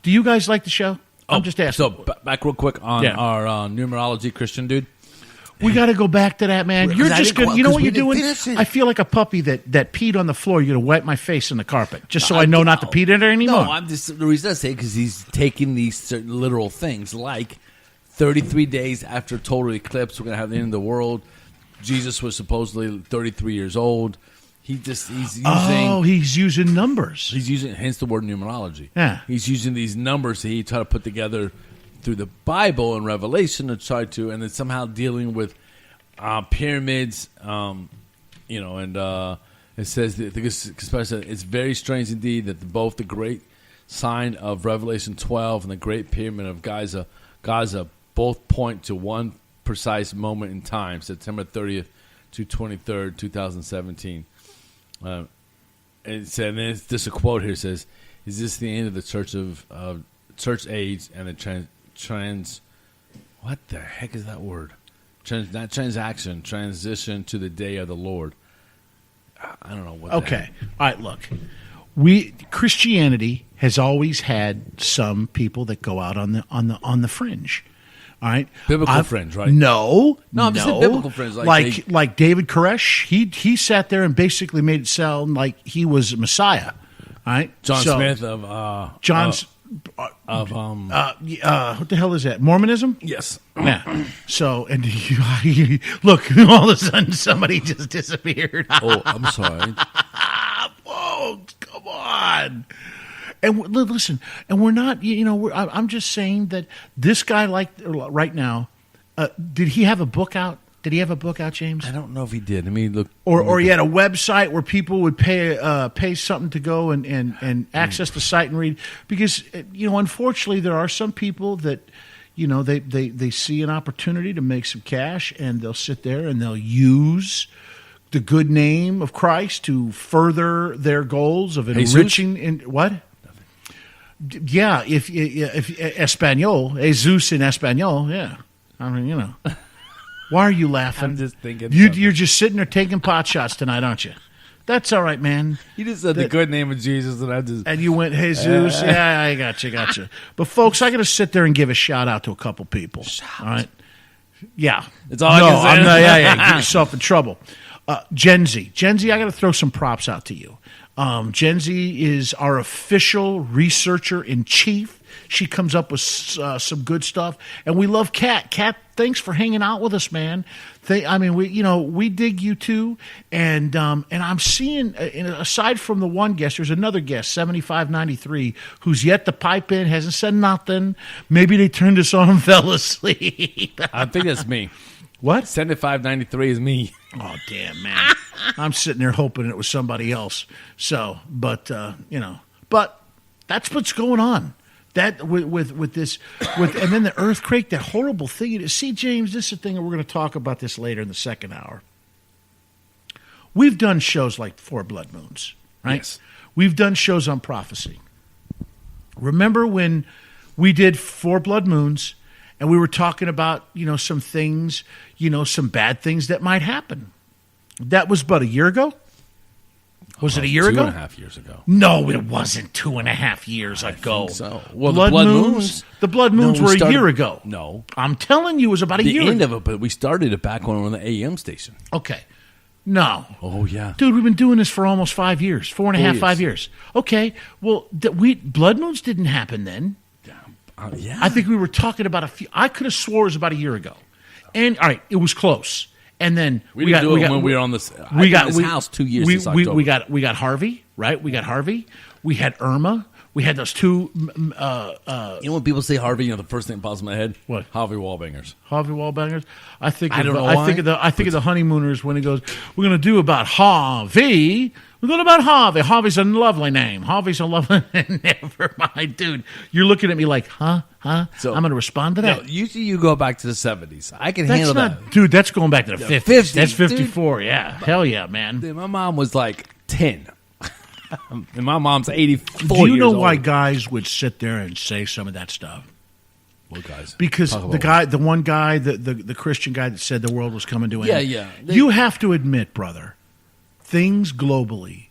Do you guys like the show? I'm just asking. So back real quick on Yeah. our numerology Christian dude. We got to go back to that, man. You're Because I just didn't going. go- You know because what we you're didn't doing? finish it. I feel like a puppy that peed on the floor. You're going to wipe my face in the carpet just so I know not to pee in there anymore. No, I'm just the reason I say because he's taking these certain literal things like 33 days after total eclipse, we're gonna have the end of the world. Jesus was supposedly 33 years old. He's using numbers. He's using, hence the word numerology. Yeah. He's using these numbers that he tried to put together through the Bible and Revelation to try to, and then somehow dealing with pyramids, and it says that it's very strange indeed that both the great sign of Revelation 12 and the great pyramid of Gaza both point to one precise moment in time, September 30th to 23rd, 2017. And it said, and then this a quote here says, "Is this the end of the church age and the trans? What the heck is that word? Not transaction, transition to the day of the Lord." I don't know what. Okay. All right. Look, Christianity has always had some people that go out on the fringe. All right, Biblical fringe, right? No, I'm just saying biblical fringe, like David Koresh. He sat there and basically made it sound like he was Messiah. All right, John So, Smith of John's of what the hell is that? Mormonism? yes. Yeah. So and look, all of a sudden somebody just disappeared. Oh, I'm sorry. Whoa, come on. And listen, and we're not, I'm just saying that this guy, like right now, did he have a book out? Did he have a book out, James? I don't know if he did. I mean, look, Or he had a website where people would pay something to go and access the site and read? Because, unfortunately, there are some people that, they see an opportunity to make some cash, and they'll sit there and they'll use the good name of Christ to further their goals of enriching. What? Yeah, if Espanol, Jesus in Espanol, yeah. I mean, Why are you laughing? I'm just thinking You're just sitting there taking pot shots tonight, aren't you? That's all right, man. You just said the good name of Jesus, and I just And you went, Jesus. Yeah, I gotcha. But, folks, I got to sit there and give a shout-out to a couple people. All right? Yeah. It's all I can say. I'm not, yeah. Get yourself in trouble. Gen Z. Gen Z, I got to throw some props out to you. Gen Z is our official researcher in chief. She comes up with some good stuff, and we love Kat. Kat, thanks for hanging out with us, man. We dig you too, and I'm seeing, aside from the one guest, there's another guest, 7593, who's yet to pipe in, hasn't said nothing. Maybe they turned us on and fell asleep. I think that's me. What? 7593 is me. Oh, damn, man. I'm sitting there hoping it was somebody else. So, but that's what's going on. That with this, and then the earthquake, that horrible thing. See, James, this is the thing, and we're going to talk about this later in the second hour. We've done shows like Four Blood Moons, right? Yes. We've done shows on prophecy. Remember when we did Four Blood Moons, and we were talking about, some things, some bad things that might happen. That was about a year ago? Was it a year ago? 2.5 years ago. No, it wasn't 2.5 years ago. Think so. Well, Blood the Blood Moons. Moons. The Blood Moons were a year ago. No. I'm telling you, it was about a year The end ago. of it, but we started it back when we were on the AM station. Okay. No. Oh, yeah. Dude, we've been doing this for almost 5 years. 4.5, 4 years. 5 years. Okay. Well, Blood Moons didn't happen then. Yeah. I think we were talking about I could have swore it was about a year ago. And, all right, it was close. And then we didn't do it when we were on this. We got this house 2 years since October. We got Harvey, right? We got Harvey. We had Irma. We had those two. You know when people say Harvey, the first thing that pops in my head? What? Harvey Wallbangers. Harvey Wallbangers. I think of the honeymooners when he goes, "We're going to do about Harvey. We're going about Harvey. Harvey's a lovely name. Harvey's a lovely name." Never mind, dude. You're looking at me like, huh? So, I'm going to respond to that. No, usually you go back to the 70s. I can handle that. Dude, that's going back to the 50s. 50s. That's 54, dude. Yeah. Hell yeah, man. Dude, my mom was like 10. And my mom's 84 Do you years know old. why guys would sit there and say some of that stuff? What guys? Because the one guy, the Christian guy that said the world was coming to an end. Yeah. You have to admit, brother, things globally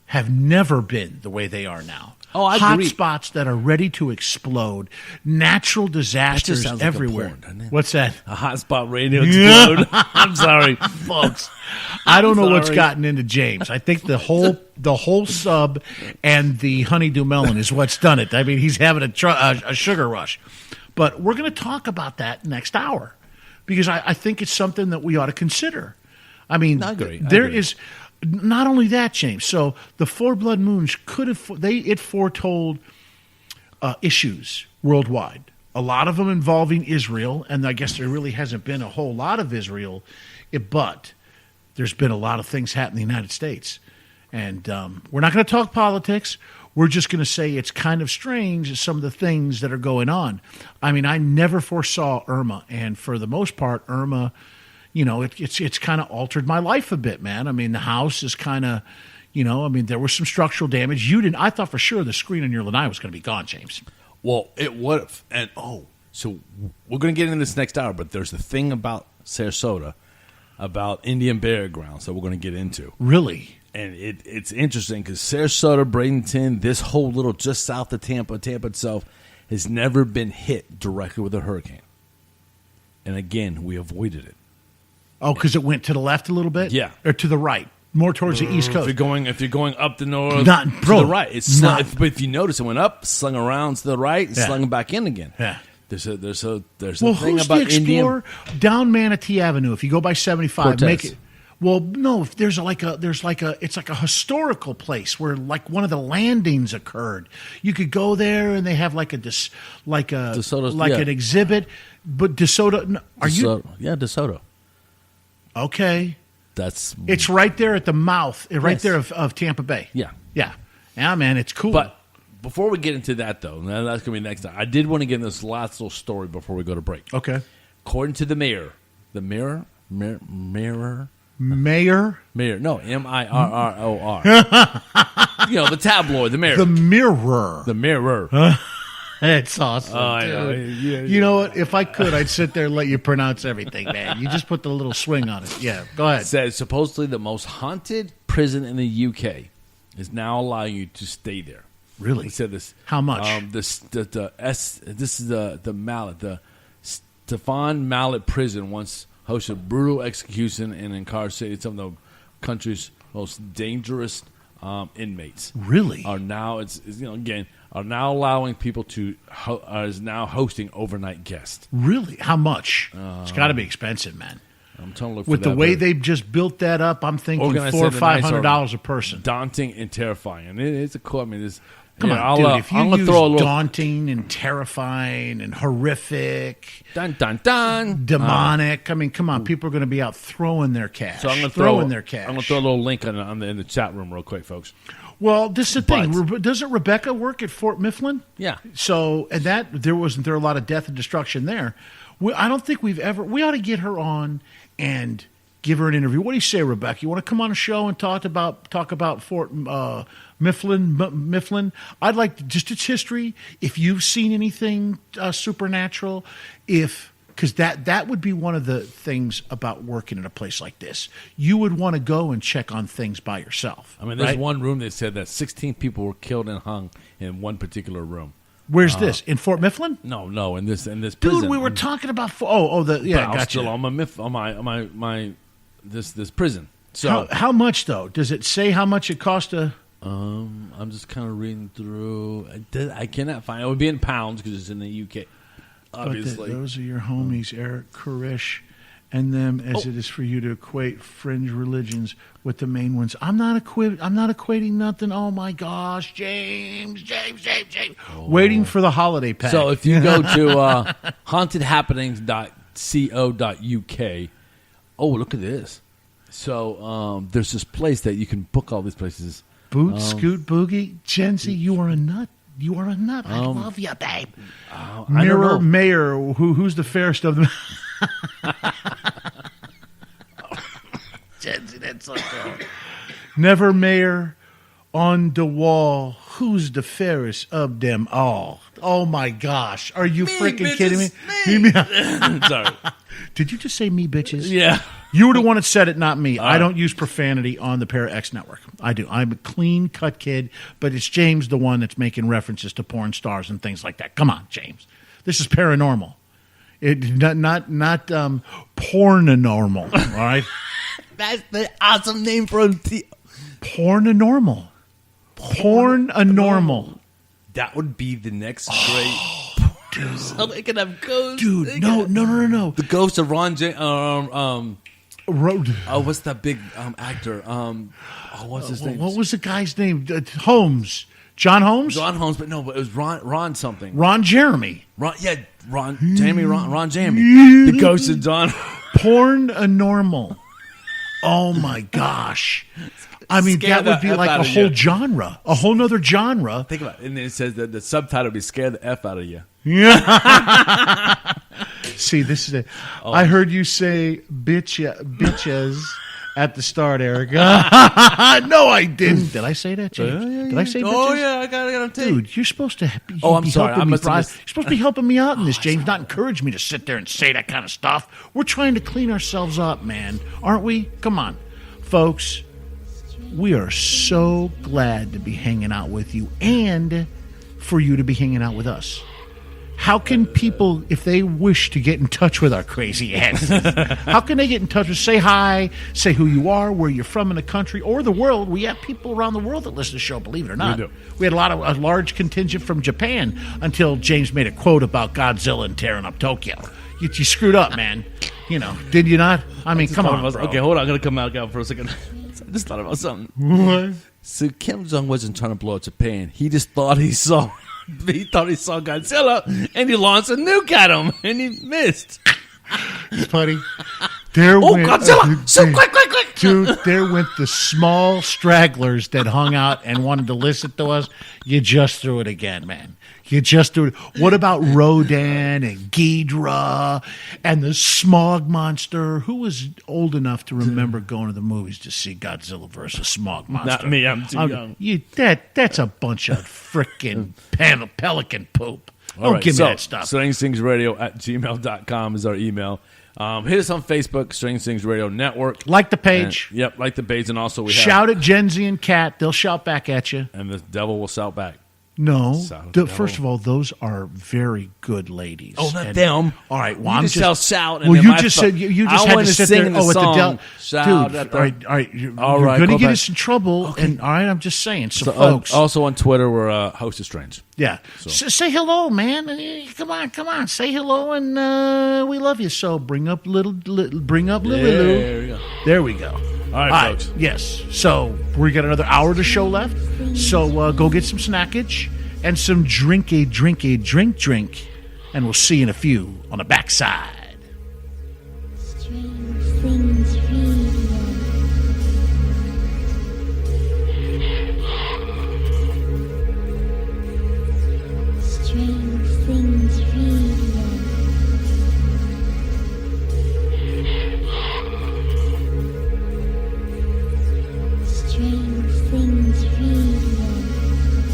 have never been the way they are now. Oh, I Hot agree. spots that are ready to explode, natural disasters sounds like a everywhere. porn, doesn't it? What's that? A hotspot radio explode. I'm sorry. Folks, I don't know what's sorry. gotten into James. I think the whole sub and the honeydew melon is what's done it. I mean, he's having a sugar rush. But we're going to talk about that next hour because I think it's something that we ought to consider. I mean, I agree. There is not only that, James. So the Four Blood Moons it foretold issues worldwide. A lot of them involving Israel, and I guess there really hasn't been a whole lot of Israel, but there's been a lot of things happen in the United States. And we're not going to talk politics. We're just going to say it's kind of strange, some of the things that are going on. I mean, I never foresaw Irma, and for the most part, Irma, it's kind of altered my life a bit, man. I mean, the house is kind of, there was some structural damage. I thought for sure the screen on your lanai was going to be gone, James. Well, it would have. And, so we're going to get into this next hour, but there's a thing about Sarasota, about Indian burial grounds that we're going to get into. Really? And it's interesting because Sarasota, Bradenton, this whole little just south of Tampa itself, has never been hit directly with a hurricane. And again, we avoided it. Oh, because it went to the left a little bit? Yeah. Or to the right? More towards the East Coast? If you're going up the north, to the right. But if you notice, it went up, slung around to the right, and slung back in again. Yeah. There's a Well, thing who's about the explorer Indian down Manatee Avenue? If you go by 75, Cortez. make it. Well, no. It's like a historical place where like one of the landings occurred. You could go there and they have like an exhibit. But DeSoto, DeSoto. Okay. It's It's right there at the mouth, right there of Tampa Bay. Yeah. Yeah, man, it's cool. But before we get into that, though, now that's going to be next time. I did want to get in this last little story before we go to break. Okay. According to the Mirror, no, Mirror, the tabloid, the Mirror. The Mirror. It's awesome. I know. Dude. You know what? If I could, I'd sit there and let you pronounce everything, man. You just put the little swing on it. Yeah, go ahead. Says supposedly the most haunted prison in the UK is now allowing you to stay there. Really? He said this. How much? This is the Mallet. The Stefan Mallet prison once hosted brutal execution and incarcerated some of the country's most dangerous inmates. Really? Are now are now allowing people to is now hosting overnight guests. Really? How much? It's got to be expensive, man. I'm trying to look With for the that, way but they've just built that up, I'm thinking Organized $400 or the nights are $500 a person. daunting and terrifying. And it's a cool. I mean, this. Come yeah, on, dude. If you I'm gonna use throw a little daunting and terrifying and horrific, dun dun dun demonic, I mean, come on. People are going to be out throwing their cash. So I'm going to throwing their cash. I'm going to throw a little link in the chat room real quick, folks. Well, this is the thing. But- Doesn't Rebecca work at Fort Mifflin? Yeah. So, and wasn't there a lot of death and destruction there? I don't think we ought to get her on and give her an interview. What do you say, Rebecca? You want to come on a show and talk about Fort Mifflin? I'd like just its history. If you've seen anything supernatural, because that would be one of the things about working in a place like this. You would want to go and check on things by yourself. I mean, there's right? one room that said that 16 people were killed and hung in one particular room. Where's this? In Fort Mifflin? No, in this Dude, prison. we were talking about But I was gotcha. still on my this prison. So How much though? Does it say how much it cost to? I'm just kind of reading through. I cannot find. It would be in pounds because it's in the UK. Obviously, Those are your homies, Eric Koresh, and them. As it is for you to equate fringe religions with the main ones. I'm not equating nothing. Oh my gosh, James. Waiting for the holiday pack. So if you go to hauntedhappenings.co.uk, oh look at this. So there's this place that you can book all these places. Boot, Scoot, Boogie, Jency, you are a nut. You are a nut. I love you, babe. I don't Mirror know. Mayor, who's the fairest of them? Jency, that's so good. Never Mayor on the wall. Who's the fairest of them all? Oh my gosh! Are you freaking kidding me? Me. Sorry. Did you just say me, bitches? Yeah. You were the one that said it, not me. I don't use profanity on the Para X network. I do. I'm a clean cut kid, but it's James the one that's making references to porn stars and things like that. Come on, James. This is paranormal. Not pornonormal. All right. That's the awesome name for Pornonormal. Pornonormal. That would be the next great. Dude, so they can have ghosts. Dude, no. The ghost of Ron James. Road. What's that big actor? What's his name? What was the guy's name? Holmes. John Holmes? Ron Holmes, but it was Ron something. Ron Jeremy. Ron Jeremy. The ghost of John. Pornonormal. Oh my gosh. I mean, Scare that would be the F like out a of whole you. genre, a whole nother genre. Think about it. And it says that the subtitle would be "Scare the F out of you." See, this is it. I heard you say bitches at the start, Eric. No, I didn't. Did I say that, James? Did I say bitches? Oh yeah, I got it. Dude, you're supposed to be Oh, I'm sorry. helping I me, must have Brian. missed- You're supposed to be helping me out in this, James, not encourage me to sit there and say that kind of stuff. We're trying to clean ourselves up, man. Aren't we? Come on. Folks, we are so glad to be hanging out with you and for you to be hanging out with us. How can people, if they wish to get in touch with our crazy asses, how can they get in touch with, say hi, say who you are, where you're from in the country or the world? We have people around the world that listen to the show, believe it or not. We do. We had a large contingent from Japan until James made a quote about Godzilla and tearing up Tokyo. You screwed up, man. You know, did you not? I mean, come on, bro. Okay, hold on. I'm gonna come out for a second. I just thought about something. What? So Kim Jong wasn't trying to blow up Japan. He just thought he saw Godzilla, and he launched a nuke at him, and he missed. Buddy, there Oh, went, Godzilla! So quick! Dude, there went the small stragglers that hung out and wanted to listen to us. You just threw it again, man. You just threw it. What about Rodan and Ghidra and the Smog Monster? Who was old enough to remember going to the movies to see Godzilla versus Smog Monster? Not me. I'm too young. That's a bunch of frickin' pelican poop. Don't give me that stuff. StrangeThingsRadio@gmail.com is our email. Hit us on Facebook, Strange Things Radio Network. Like the page. And, yep, like the page. And also we have... Shout at Gen Z and Kat. They'll shout back at you. And the devil will shout back. No. Shout the First devil. of all, those are very good ladies. Oh, not And- them. All right. Well, You I'm just yell shout. And Well, then you my just fu- said you I just had wanted to sit sing there. the Oh, at the song. Dude. Shout at the... All right. You're All right, going to go get back. us in trouble. And all right, I'm just saying. So, So, folks. also on Twitter, we're Host of Strange. Yeah. Say hello, man. Come on. Say hello, and we love you. So bring up little Lulu. There we go. There we go. All right, folks. Yes. So we got another hour to show left. So go get some snackage and some drink, and we'll see you in a few on the backside. Strange Things Radio. Strange Things Radio. Strange Things Radio.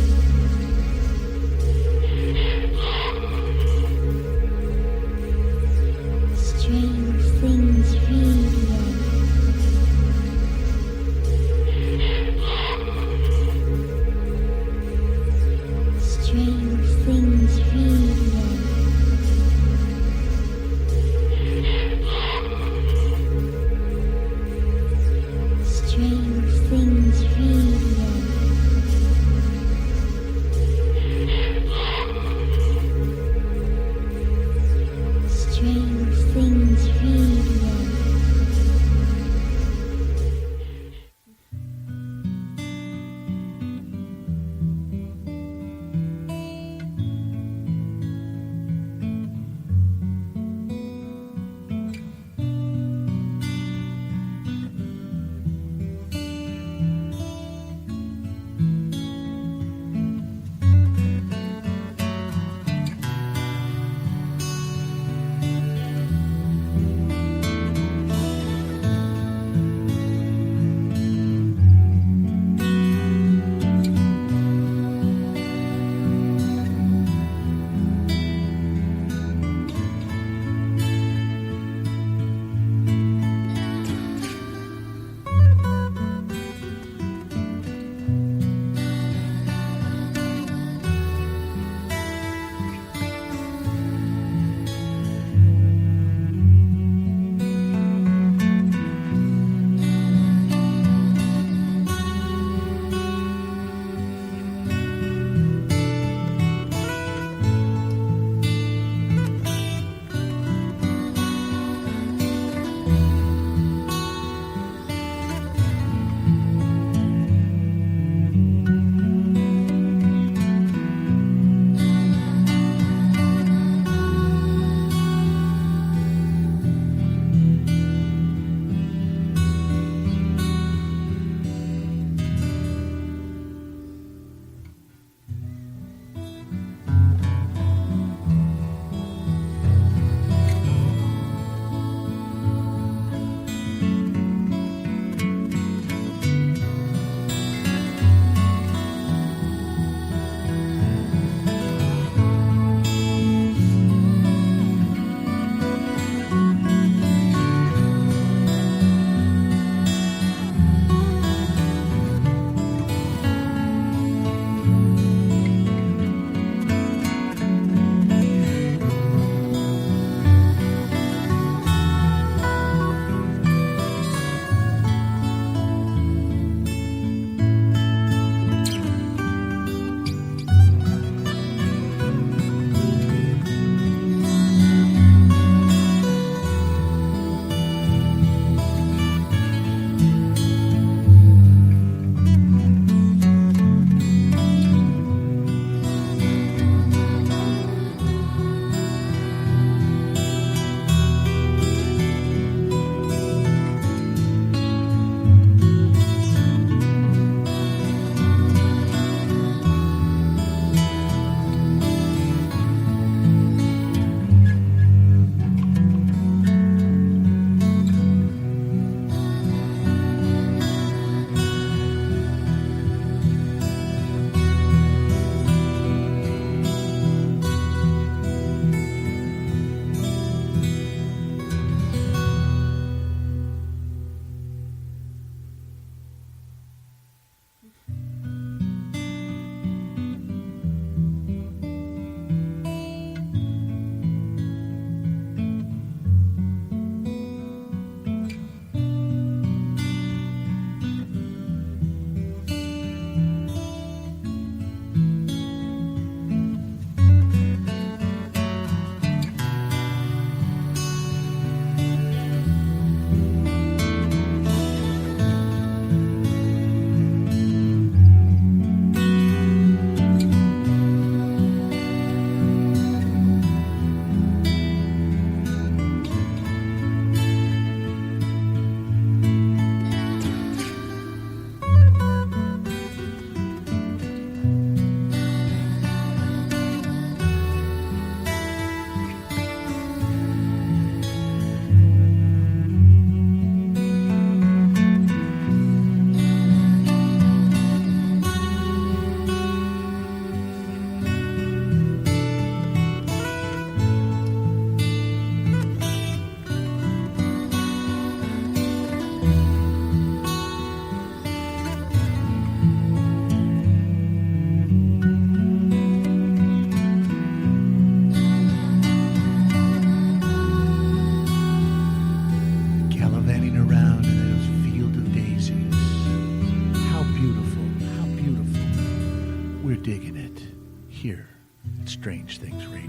Strange Things Radio.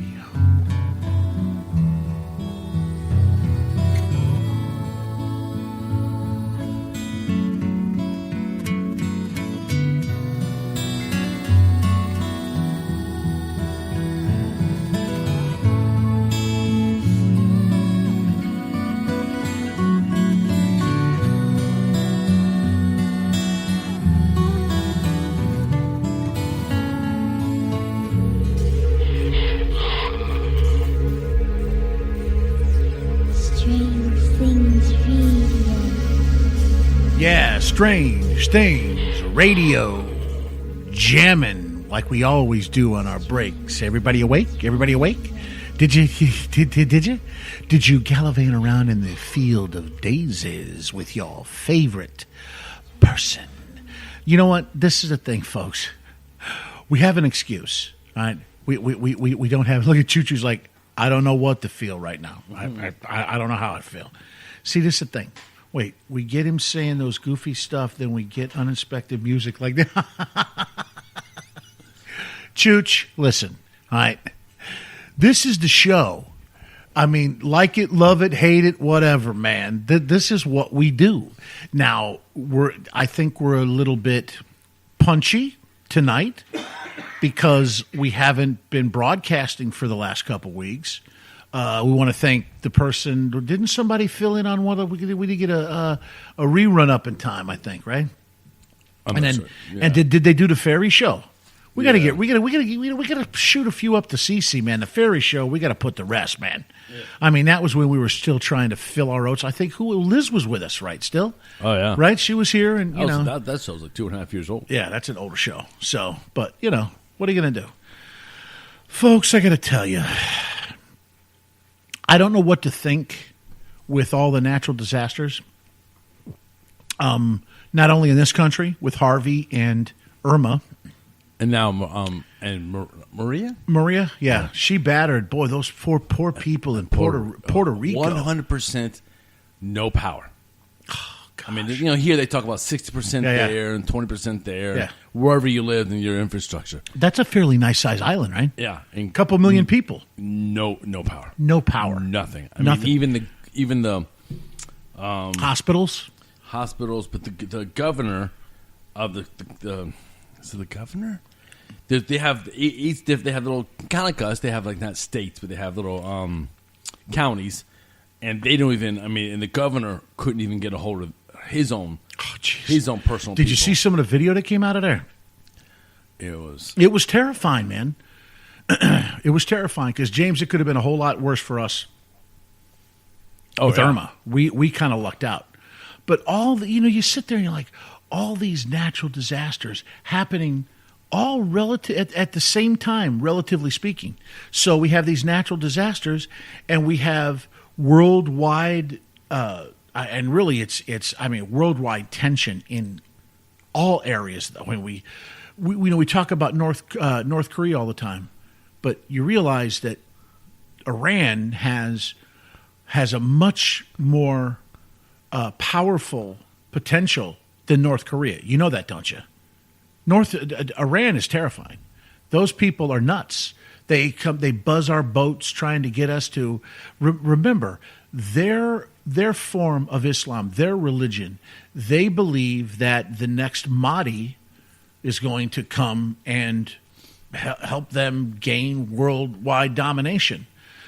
Strange Things Radio. Yeah, Strange Things Radio. Jamming like we always do on our breaks. Everybody awake? Everybody awake? Did you Did you gallivant around in the field of daisies with your favorite person? You know what? This is the thing, folks. We have an excuse, all right? We don't have. Look at Choo Choo's like, I don't know what to feel right now. I don't know how I feel. See, this is the thing. Wait, we get him saying those goofy stuff, then we get uninspected music like that. Chooch, listen, all right? This is the show. I mean, like it, love it, hate it, whatever, man. This is what we do. Now, I think we're a little bit punchy tonight because we haven't been broadcasting for the last couple weeks. We want to thank the person. Didn't somebody fill in on one of? We did get a rerun up in time, I think, right? And did they do the Ferry show? We gotta shoot a few up to CC, man. The Ferry show, we gotta put the rest, man. Yeah. I mean, that was when we were still trying to fill our oats. I think Liz was with us, right? Still, oh yeah, right. She was here, and that show's like 2.5 years old. Yeah, that's an older show. So, but what are you gonna do, folks? I gotta tell you, I don't know what to think with all the natural disasters. Not only in this country with Harvey and Irma. And now, Maria? Maria, yeah. She battered, boy, those poor people in Puerto Rico. 100% no power. Oh, I mean, here they talk about 60% there and 20% there, wherever you live in your infrastructure. That's a fairly nice-sized island, right? Yeah. A couple million people. No power. No power. Nothing. I Nothing. mean, even the hospitals, but the governor of the governor? They have each. They have little, kind of like us. They have like not states, but they have little counties, and they don't even. I mean, and the governor couldn't even get a hold of his own personal. Did you see some of the video that came out of there? It was terrifying, man. It was terrifying because James, it could have been a whole lot worse for us. With Irma, we kind of lucked out, but you sit there and you're like, all these natural disasters happening all relative at the same time, relatively speaking. So we have these natural disasters, and we have worldwide, and really it's worldwide tension in all areas. When we talk about North Korea all the time, but you realize that Iran has a much more powerful potential than North Korea. You know that, don't you? Iran is terrifying. Those people are nuts. They buzz our boats trying to get us to remember their form of Islam, their religion. They believe that the next Mahdi is going to come and help them gain worldwide domination.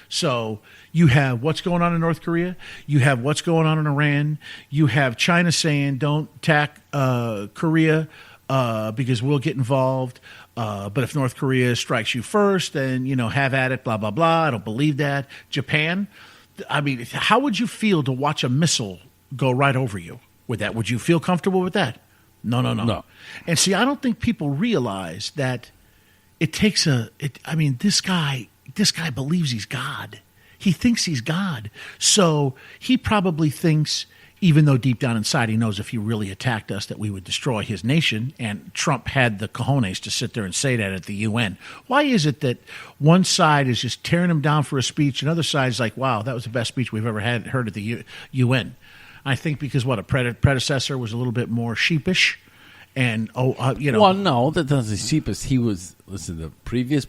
So you have what's going on in North Korea. You have what's going on in Iran. You have China saying, don't attack Korea because we'll get involved. But if North Korea strikes you first, then, have at it, blah, blah, blah. I don't believe that. Japan, I mean, how would you feel to watch a missile go right over you with that? Would you feel comfortable with that? No. And see, I don't think people realize that it takes this guy believes he's God. He thinks he's God. So he probably thinks, even though deep down inside he knows if he really attacked us that we would destroy his nation, and Trump had the cojones to sit there and say that at the UN. Why is it that one side is just tearing him down for a speech, and the other side is like, wow, that was the best speech we've ever heard at the UN? I think because a predecessor was a little bit more sheepish, and Well, no, that doesn't sheepish. He was, the previous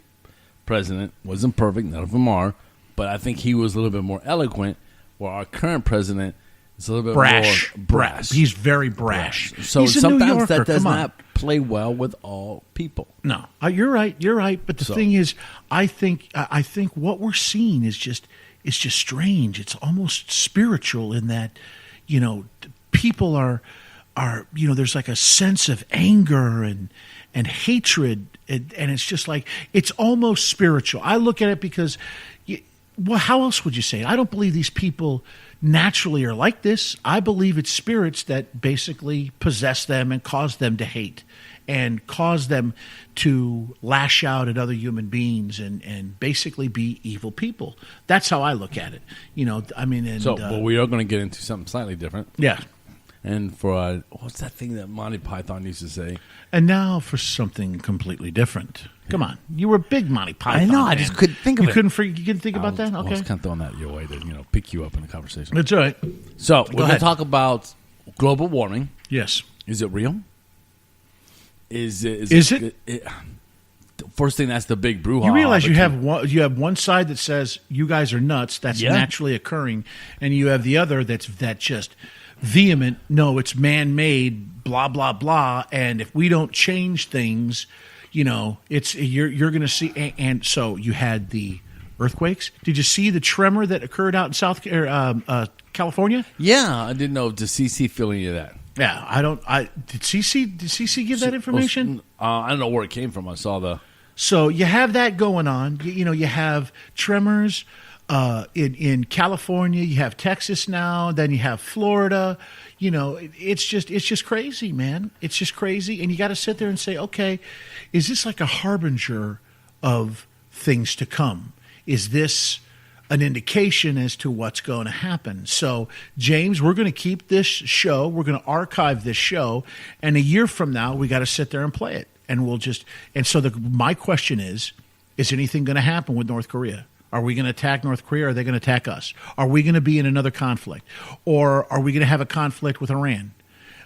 president wasn't perfect. None of them are. But I think he was a little bit more eloquent, while our current president is a little bit Brash. more brash. He's very brash. So He's a New sometimes Yorker. that does Come on. not play well with all people. No, you're right. You're right. But the thing is, I think what we're seeing is just strange. It's almost spiritual in that, people are there's like a sense of anger and hatred, and it's just like it's almost spiritual. I look at it because, well, how else would you say it? I don't believe these people naturally are like this. I believe it's spirits that basically possess them and cause them to hate and cause them to lash out at other human beings and basically be evil people. That's how I look at it. But we are going to get into something slightly different. Yeah. And for what's that thing that Monty Python used to say? And now for something completely different. Come on, you were a big Monty Python. I know. fan. I just couldn't think of you it. You couldn't think about that. I was Okay, kind of throwing that your way to pick you up in the conversation. that's all right. So we're going ahead. to talk about global warming. Yes. Is it real? Is it? First thing, that's the big brouhaha. You realize you have one side that says you guys are nuts. That's naturally occurring, and you have the other that's just vehement. No, it's man-made. Blah blah blah. And if we don't change things, it's you're going to see. And so you had the earthquakes. Did you see the tremor that occurred out in California? Yeah, I didn't know. Does CC feel any of that? Yeah, did CC give that information? I don't know where it came from. I saw the. So you have that going on. You have tremors in California. You have Texas now. Then you have Florida. It's just crazy, man. It's just crazy, and you got to sit there and say, okay, is this like a harbinger of things to come? Is this an indication as to what's going to happen? So, James, we're going to keep this show. We're going to archive this show, and a year from now, we got to sit there and play it. And we'll just my question is anything going to happen with North Korea? Are we going to attack North Korea or are they going to attack us? Are we going to be in another conflict? Or are we going to have a conflict with Iran?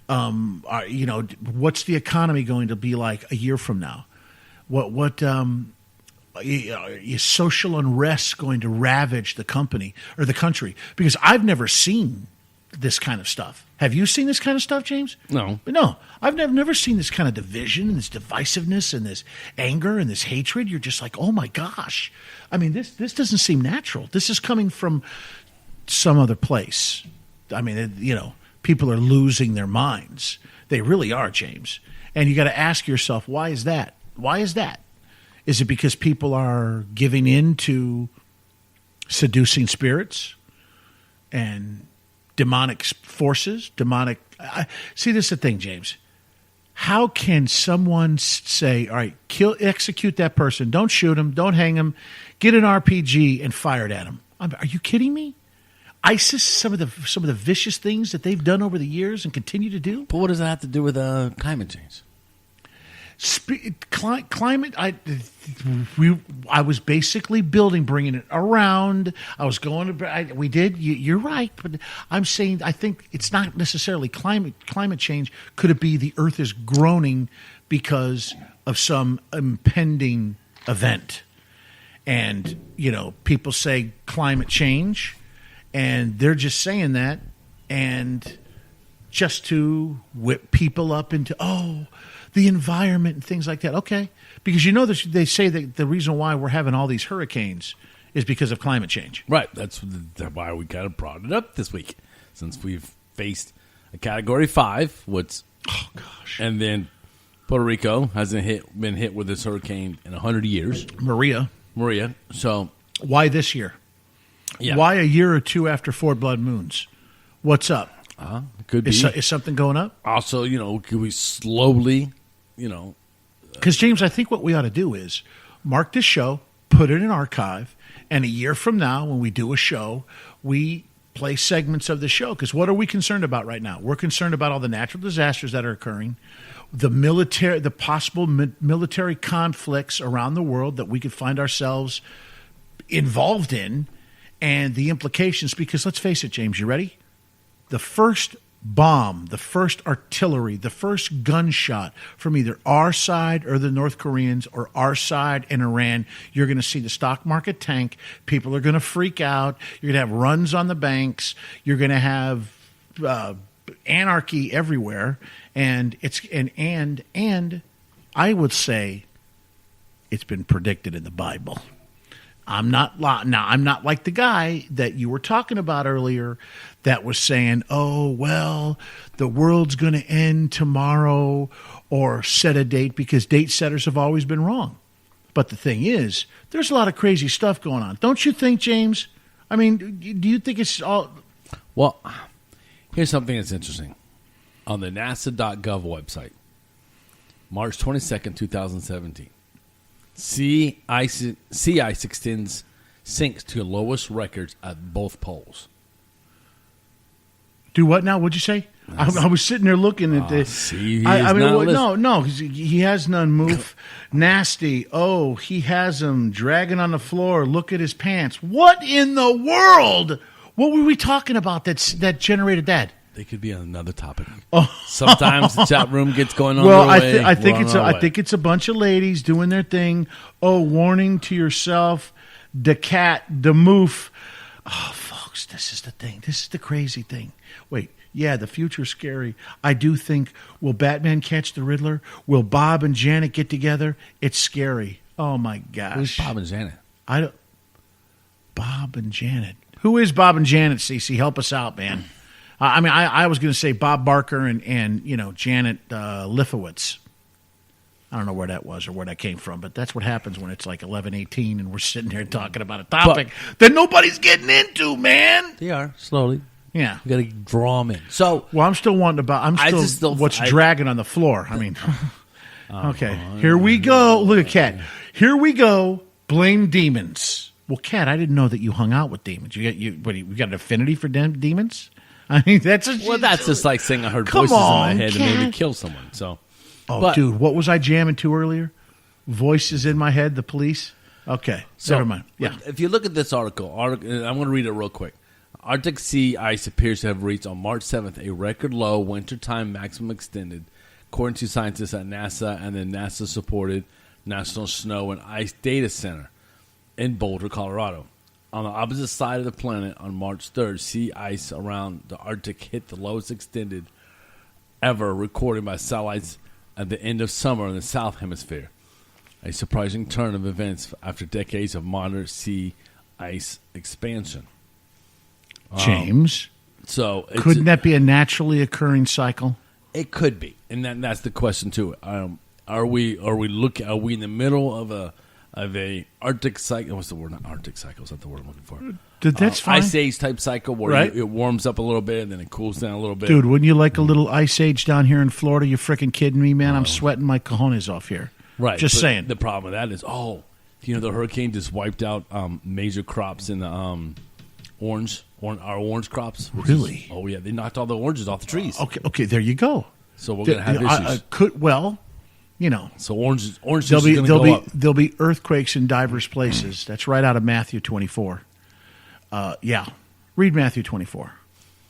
What's the economy going to be like a year from now? Is social unrest going to ravage the company or the country? Because I've never seen this kind of stuff. Have you seen this kind of stuff, James? No. No. I've never seen this kind of division and this divisiveness and this anger and this hatred. You're just like, oh my gosh. I mean, this doesn't seem natural. This is coming from some other place. I mean, people are losing their minds. They really are, James. And you got to ask yourself, why is that? Why is that? Is it because people are giving in to seducing spirits and demonic forces? See, this is the thing, James. How can someone say, all right, execute that person, don't shoot him, don't hang him, get an RPG and fire it at him? Are you kidding me? ISIS, some of the vicious things that they've done over the years and continue to do. But what does that have to do with climate change? Climate. I was basically bringing it around. I was going to. We did. You're right, but I'm saying I think it's not necessarily climate change. Could it be the Earth is groaning because of some impending event? And people say climate change, and they're just saying that, and just to whip people up into the environment and things like that. Okay. Because they say that the reason why we're having all these hurricanes is because of climate change. Right. That's why we kind of brought it up this week, since we've faced a Category 5, and then Puerto Rico hasn't been hit with this hurricane in 100 years. Maria. So why this year? Yeah. Why a year or two after 4 blood moons? What's up? Could be. Is something going up? Also, could we slowly, Because, James, I think what we ought to do is mark this show, put it in archive, and a year from now when we do a show, we play segments of the show. Because what are we concerned about right now? We're concerned about all the natural disasters that are occurring, the possible military conflicts around the world that we could find ourselves involved in, and the implications. Because let's face it, James, you ready? The first bomb, the first artillery, the first gunshot from either our side or the North Koreans or our side and Iran, you're going to see the stock market tank. People are going to freak out. You're going to have runs on the banks. You're going to have anarchy everywhere. And I would say it's been predicted in the Bible. I'm not like the guy that you were talking about earlier that was saying, oh, well, the world's going to end tomorrow or set a date, because date setters have always been wrong. But the thing is, there's a lot of crazy stuff going on. Don't you think, James? I mean, do you think it's all... Well, here's something that's interesting. On the NASA.gov website, March 22nd, 2017, sea ice extends, sinks to lowest records at both poles. Do what now? What'd you say? I was sitting there looking at this. See, no, he has none. Move, nasty. Oh, he has him dragging on the floor. Look at his pants. What in the world? What were we talking about that generated that? They could be on another topic. Oh. Sometimes the chat room gets going on. Well, I think it's a bunch of ladies doing their thing. Oh, warning to yourself, the cat, the moof. Oh, folks, this is the thing. This is the crazy thing. Wait, yeah, the future's scary. I do think, will Batman catch the Riddler? Will Bob and Janet get together? It's scary. Oh, my gosh. Who's Bob and Janet? Bob and Janet. Who is Bob and Janet, Cece? Help us out, man. I mean, I was going to say Bob Barker and Janet Lifowitz. I don't know where that was or where that came from, but that's what happens when it's like 11:18 and we're sitting there talking about a topic that nobody's getting into, man. They are, slowly. Yeah. You got to draw them in. So, well, I'm still wanting to what's dragging on the floor. I mean, okay, here we go. Look at Kat. Here we go. Blame demons. Well, Kat, I didn't know that you hung out with demons. You got an affinity for demons? I mean, that's just like saying I heard voices in my head and made me kill someone. So, dude, what was I jamming to earlier? Voices in my head, the police. Okay, so, never mind. Yeah, if you look at this article, I'm going to read it real quick. Arctic sea ice appears to have reached on March 7th a record low wintertime maximum extended, according to scientists at NASA and the NASA-supported National Snow and Ice Data Center in Boulder, Colorado. On the opposite side of the planet, on March 3rd, sea ice around the Arctic hit the lowest extended ever recorded by satellites at the end of summer in the South Hemisphere. A surprising turn of events after decades of moderate sea ice expansion. James, couldn't that be a naturally occurring cycle? It could be, and that's the question too. Are we in the middle of a Arctic cycle? What's the word? Not Arctic cycle. Is that the word I'm looking for? That's fine. Ice age type cycle where it warms up a little bit and then it cools down a little bit. Dude, wouldn't you like a little ice age down here in Florida? You freaking kidding me, man? I'm sweating my cojones off here. Right. Just saying. The problem with that is, the hurricane just wiped out major crops in the our orange crops. Really? Yeah, they knocked all the oranges off the trees. Okay, there you go. So we're going to have issues. So orange juice is going to go up. There'll be earthquakes in diverse places. That's right out of Matthew 24. Read Matthew 24.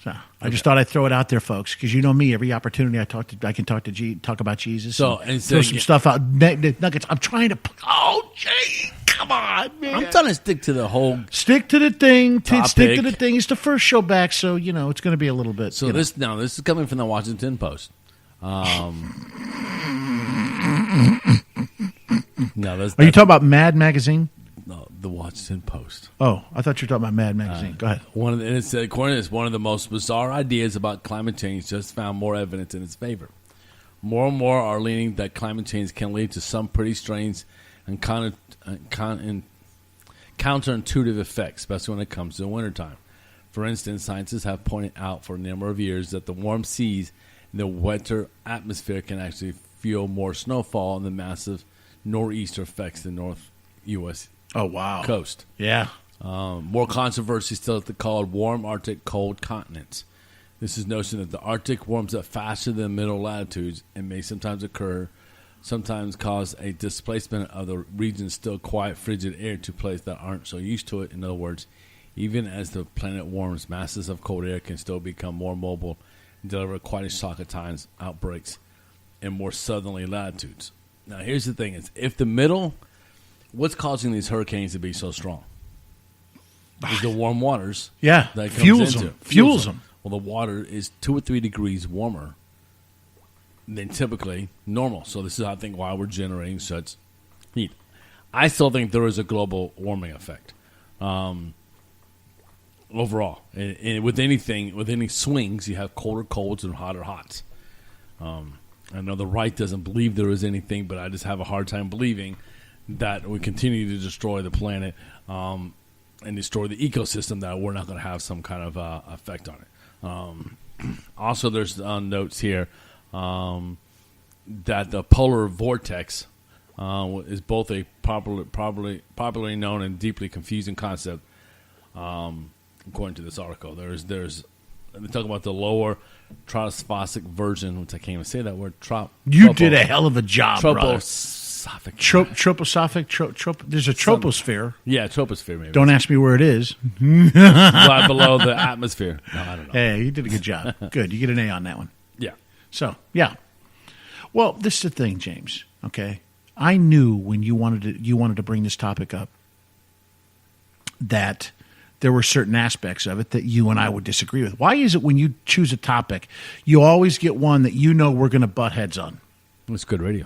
So I just thought I'd throw it out there, folks, because you know me. Every opportunity I can talk about Jesus. So and throw some stuff out. Nuggets. I'm trying to. Oh, Jay, come on, man. I'm trying to stick to the whole. Stick to the thing. Stick to the thing. It's the first show back, so it's going to be a little bit. So this is coming from the Washington Post. Are you talking about Mad Magazine? No, the Washington Post. Oh, I thought you were talking about Mad Magazine. Go ahead. According to this, one of the most bizarre ideas about climate change just found more evidence in its favor. More and more are leaning that climate change can lead to some pretty strange and counterintuitive effects, especially when it comes to the wintertime. For instance, scientists have pointed out for a number of years that the warm seas in the wetter atmosphere can actually fuel more snowfall and the massive nor'easter affects the North U.S. coast. Yeah. More controversy still at the called warm Arctic cold continents. This is notion that the Arctic warms up faster than middle latitudes and may sometimes cause a displacement of the region's still quiet frigid air to places that aren't so used to it. In other words, even as the planet warms, masses of cold air can still become more mobile deliver quite a shock at times, outbreaks in more southerly latitudes. Now, here's the thing: is if the middle, what's causing these hurricanes to be so strong? Is the warm waters. Yeah, that fuels comes them. into. Fuels them. Well, the water is 2 or 3 degrees warmer than typically normal. So this is, I think, why we're generating such heat. I still think there is a global warming effect overall. And with anything, with any swings, you have colder colds and hotter hots. I know the right doesn't believe there is anything, but I just have a hard time believing that we continue to destroy the planet and destroy the ecosystem, that we're not going to have some kind of effect on it. Also, there's notes here that the polar vortex is both a popularly known and deeply confusing concept. According to this article, there's let me talk about the lower tropospheric version, which I can't even say that word. You did a hell of a job, brother. Troposophic. Troposophic. There's a troposphere. Yeah, troposphere maybe. Don't ask me where it is. Right below the atmosphere. No, I don't know. Hey, you did a good job. Good. You get an A on that one. Yeah. So, yeah. Well, this is the thing, James. Okay, I knew when you wanted to bring this topic up that there were certain aspects of it that you and I would disagree with. Why is it when you choose a topic, you always get one that you know we're going to butt heads on? It's good radio.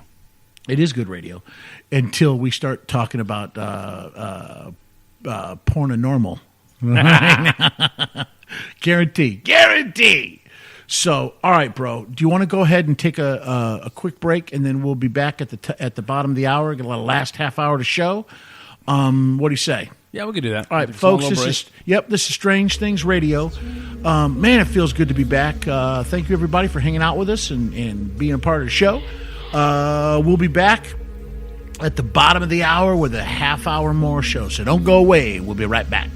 It is good radio until we start talking about pornonormal. Guarantee. So, all right, bro. Do you want to go ahead and take a quick break, and then we'll be back at the bottom of the hour, get a last half hour to show. What do you say? Yeah, we could do that. All right, folks. This is Strange Things Radio. Man, it feels good to be back. Thank you, everybody, for hanging out with us and being a part of the show. We'll be back at the bottom of the hour with a half hour more show. So don't go away. We'll be right back.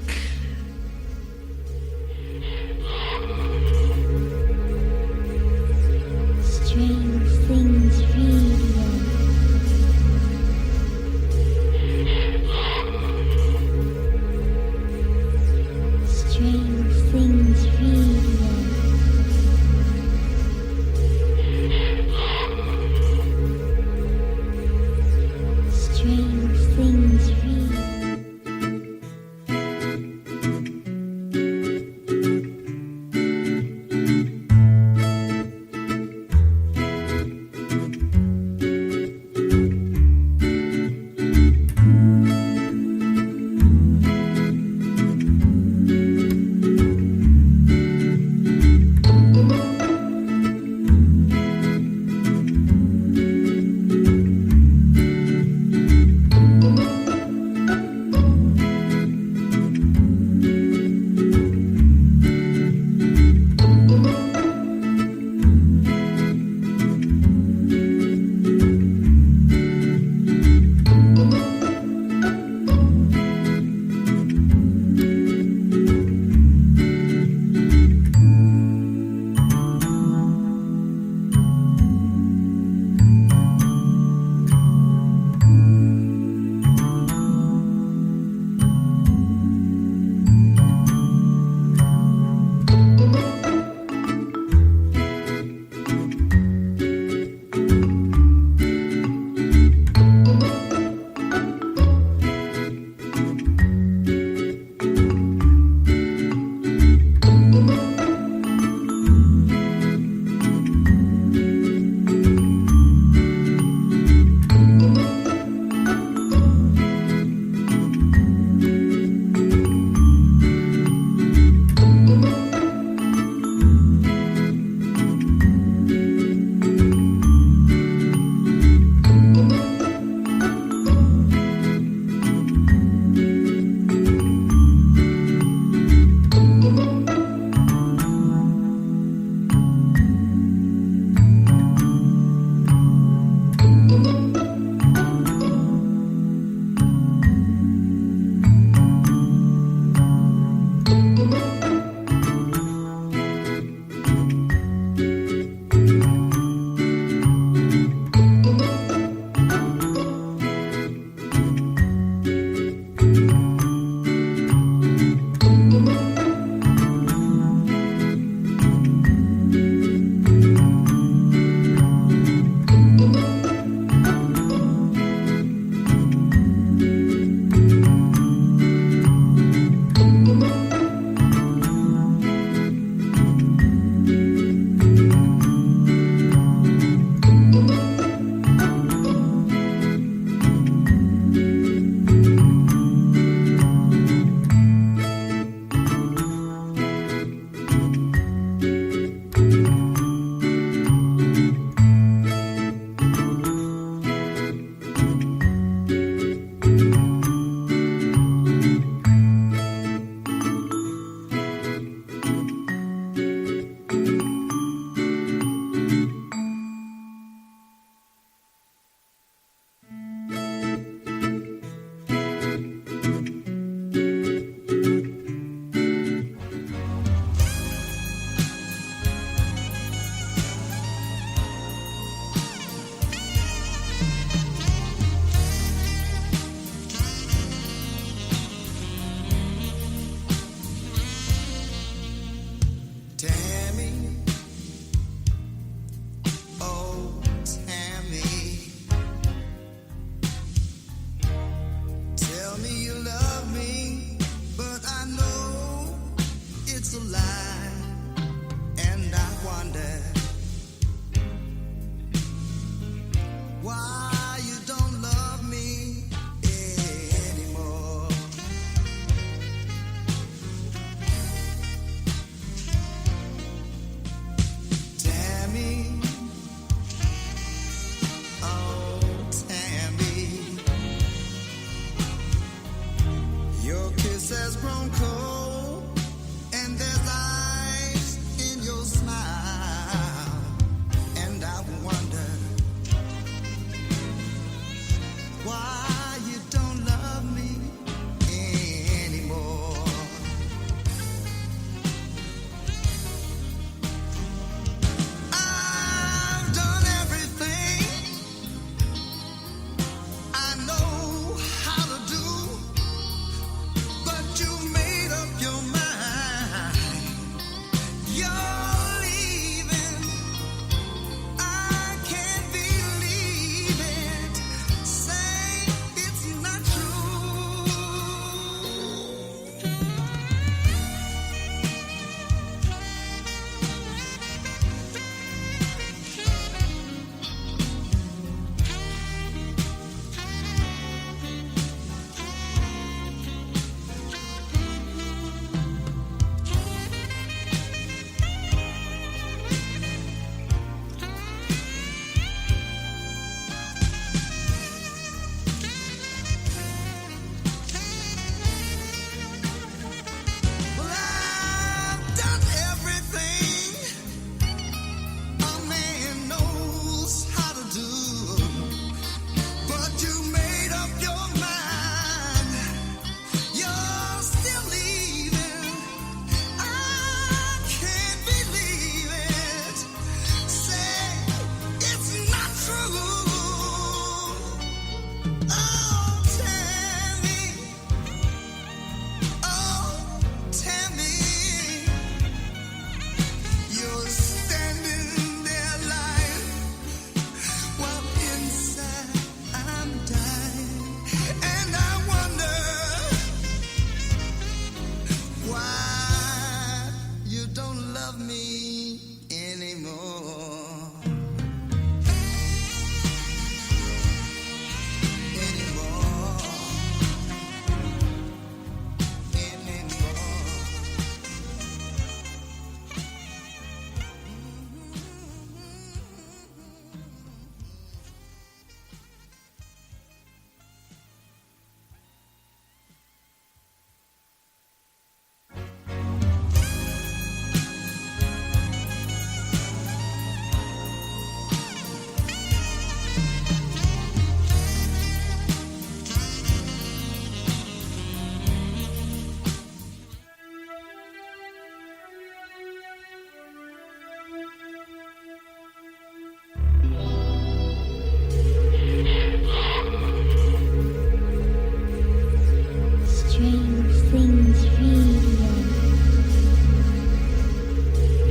Strange Things Radio. Strange Things Radio. Strange Things Radio.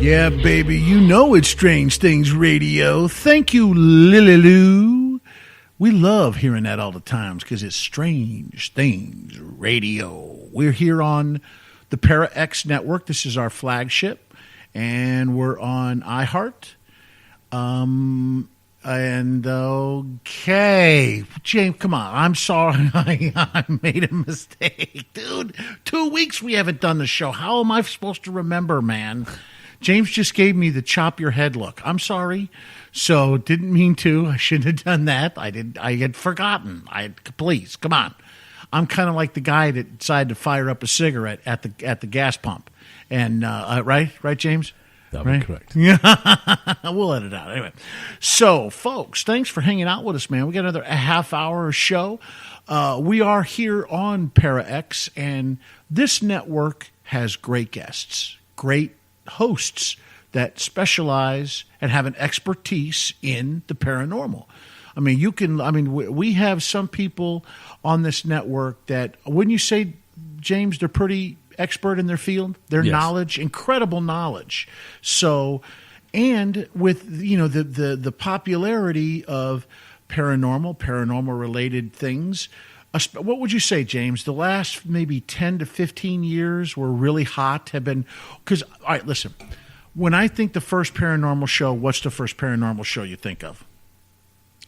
Yeah, baby, you know it's Strange Things Radio. Thank you, Lily. We love hearing that all the times because it's Strange Things Radio. We're here on the Para X network. This is our flagship, and we're on iHeart. And okay, James, come on. I'm sorry, I made a mistake, dude. 2 weeks we haven't done the show. How am I supposed to remember, man? James just gave me the chop your head look. I'm sorry. So didn't mean to. I shouldn't have done that. I had forgotten. Please, come on. I'm kind of like the guy that decided to fire up a cigarette at the gas pump. And right, James? That would be correct. Yeah, we'll edit it out anyway. So, folks, thanks for hanging out with us, man. We got another half-hour show. We are here on Para X, and this network has great guests, great hosts that specialize and have an expertise in the paranormal. I mean, we have some people on this network that, wouldn't you say, James, they're pretty expert in their field, their Yes. knowledge, incredible knowledge. So, and with the popularity of paranormal related things, what would you say, James? The last maybe 10 to 15 years were really hot. Have been because all right. Listen, when I think the first paranormal show, what's the first paranormal show you think of?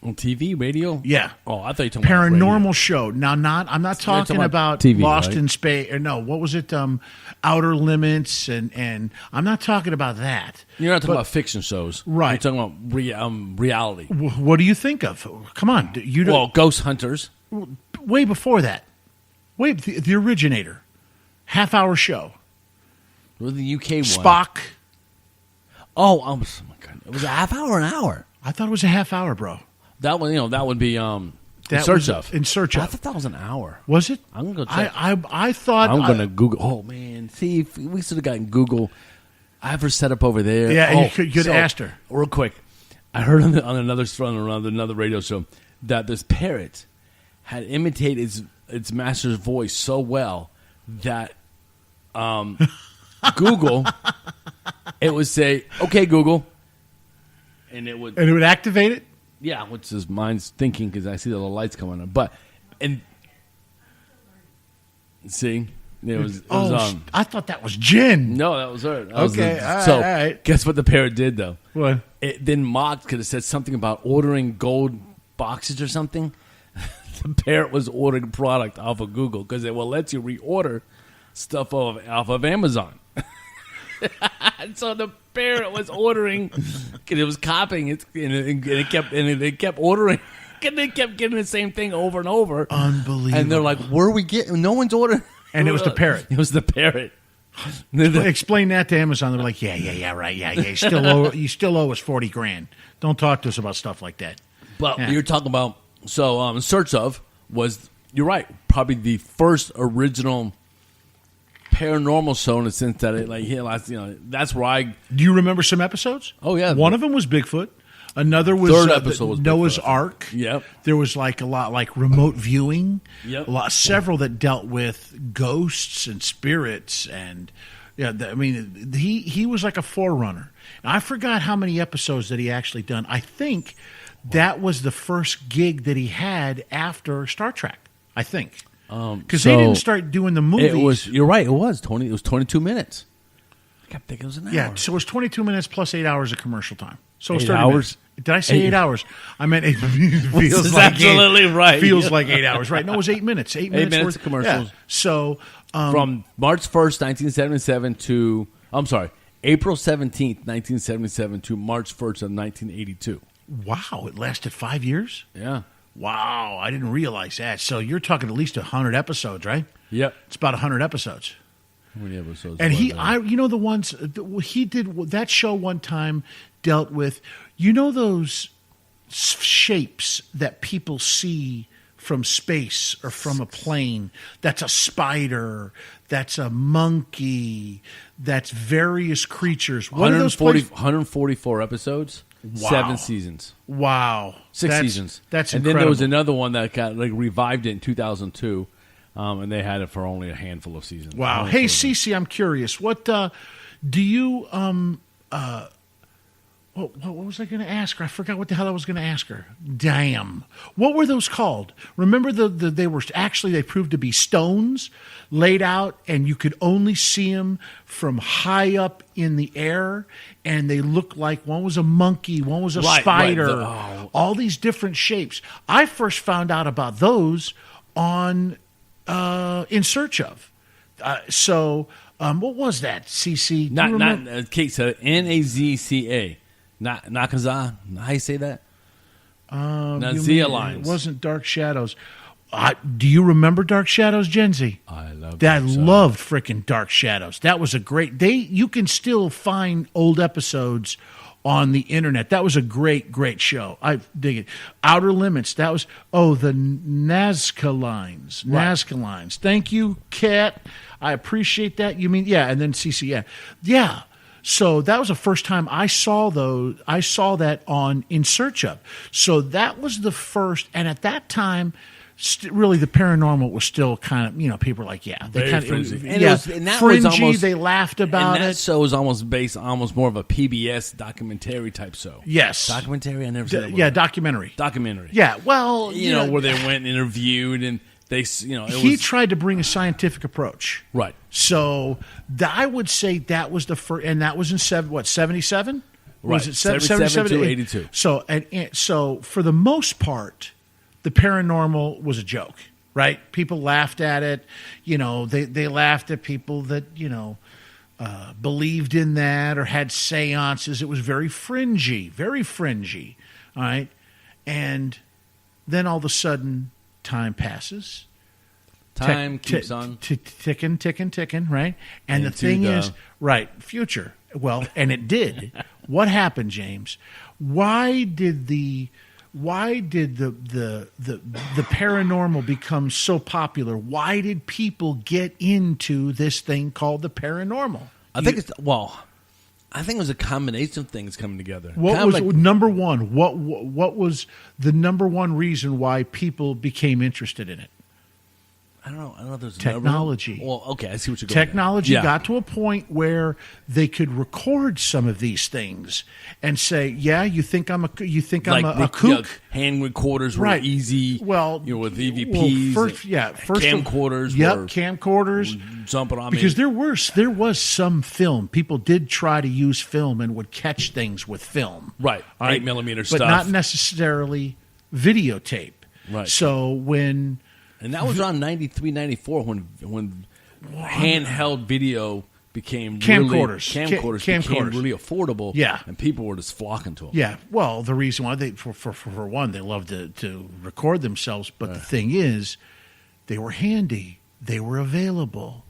On TV, radio? Yeah. Oh, I thought you were talking about radio. Paranormal show. Now, I'm not talking talking about about TV, Lost right? in Space. Or no, what was it? Outer Limits, and I'm not talking about that. You're not talking But- about fiction shows. Right. You're talking about reality. What do you think of? Come on, you don't. Well, Ghost Hunters. Way before that. The originator, half-hour show. What was the UK one? Spock. Oh my God. It was a half hour, an hour. I thought it was a half-hour, bro. That one, that would be In That Search was Of. In Search I Of. thought that was an hour. Was it? I'm gonna go check. I thought. I'm going to Google. Oh, man. See, if we should have gotten Google. I have her set up over there. Yeah, and oh, you could have asked her. Real quick. I heard on another radio show that this parrot had imitated its master's voice so well that Google, it would say, okay, Google. And it would activate it. yeah, which is mine's thinking because I see the little lights coming on. But and see, it was I thought that was Jin. no, that was her. Okay, all so right. guess what the parrot did though? What? It then mocked because it said something about ordering gold boxes or something. The parrot was ordering product off of Google because it will let you reorder stuff off of Amazon. And so the parrot was ordering, and it was copying it, and it kept ordering, and they kept getting the same thing over and over. Unbelievable. And they're like, "Where are we getting? No one's ordering." And it was the parrot. It was the parrot. Explain that to Amazon. They're like, yeah, right, yeah. You still owe us $40,000. Don't talk to us about stuff like that. But Yeah. you're talking about In Search Of was, you're right, probably the first original paranormal show in the sense that that's where I. Do you remember some episodes? Oh, yeah. One of them was Bigfoot. Another was Third episode was Noah's Bigfoot. Ark. Yep. There was like a lot like remote viewing. Yep. Several that dealt with ghosts and spirits, and he was like a forerunner. And I forgot how many episodes that he actually done. I think that was the first gig that he had after Star Trek. I think because they didn't start doing the movies. You're right. It was 20. It was 22 minutes. I kept thinking it was an hour. Yeah, so it was 22 minutes plus 8 hours of commercial time. So it's 8 30 hours? minutes. Did I say 8 hours? I meant it feels is like absolutely right. Feels like 8 hours, right? No, it was 8 minutes. 8 minutes, minutes worth of commercials. Yeah. So From March 1st, 1977 to April 17th, 1977 to March 1st of 1982. wow, it lasted 5 years. Yeah. Wow, I didn't realize that. So you're talking at least 100 episodes, right? Yep. It's about 100 episodes. How many episodes? And were there? the ones he did that show one time dealt with, those shapes that people see from space or from a plane. That's a spider. That's a monkey. That's various creatures. What are those 144 episodes, Wow. 7 seasons, Wow, 6 seasons. That's and incredible. then there was another one that got revived it in 2002, and they had it for only a handful of seasons. Wow. Hey, Cece, I'm curious. What do you What was I going to ask her? I forgot what the hell I was going to ask her. Damn. What were those called? Remember they were actually, they proved to be stones laid out, and you could only see them from high up in the air, and they looked like one was a monkey, one was a spider, all these different shapes. I first found out about those on In Search Of. What was that, CC? Not Kate said Nazca. Not Nakaza. How you say that? Nazia lines. It wasn't Dark Shadows. Do you remember Dark Shadows, Gen Z? I loved freaking Dark Shadows. That was a great. You can still find old episodes on the internet. That was a great show. I dig it. Outer Limits. That was the Nazca lines. Right. Nazca lines. Thank you, Kat. I appreciate that. You mean and then CC. Yeah. So that was the first time I saw those. I saw that on In Search Of. So that was the first, and at that time, really the paranormal was still kind of, people were like, they very kind fringy. of, And that fringy. was almost, they laughed about and that it. show was almost based almost more of a PBS documentary type show. Yes, documentary. I never said that word. Documentary. Documentary. Yeah, well, you know where they went and interviewed and. He tried to bring a scientific approach. Right. So I would say that was the first, and that was in 77? Right. Was it 77 to 82. So, so for the most part, the paranormal was a joke, right? People laughed at it. They laughed at people that, believed in that or had seances. It was very fringy. All right. And then all of a sudden, time passes. Time keeps on ticking, right? And the thing is, future. Well, and it did. What happened, James? Why did the paranormal become so popular? Why did people get into this thing called the paranormal? I think it was a combination of things coming together. What was number one? What was the number one reason why people became interested in it? I don't know. There's technology. Well, okay, I see what you're going. Technology got to a point where they could record some of these things and say, "You think I'm a kook?" Hand recorders were easy. Well, with EVPs, first camcorders. Camcorders. Jumping on because there was some film. People did try to use film and would catch things with film. Right, 8mm stuff, but not necessarily videotape. Right. So when. And that was around 93, 94 when handheld video became camcorders became really affordable. Yeah, and people were just flocking to them. Yeah, well, the reason why for one, they loved to record themselves, but the thing is, they were handy. They were available.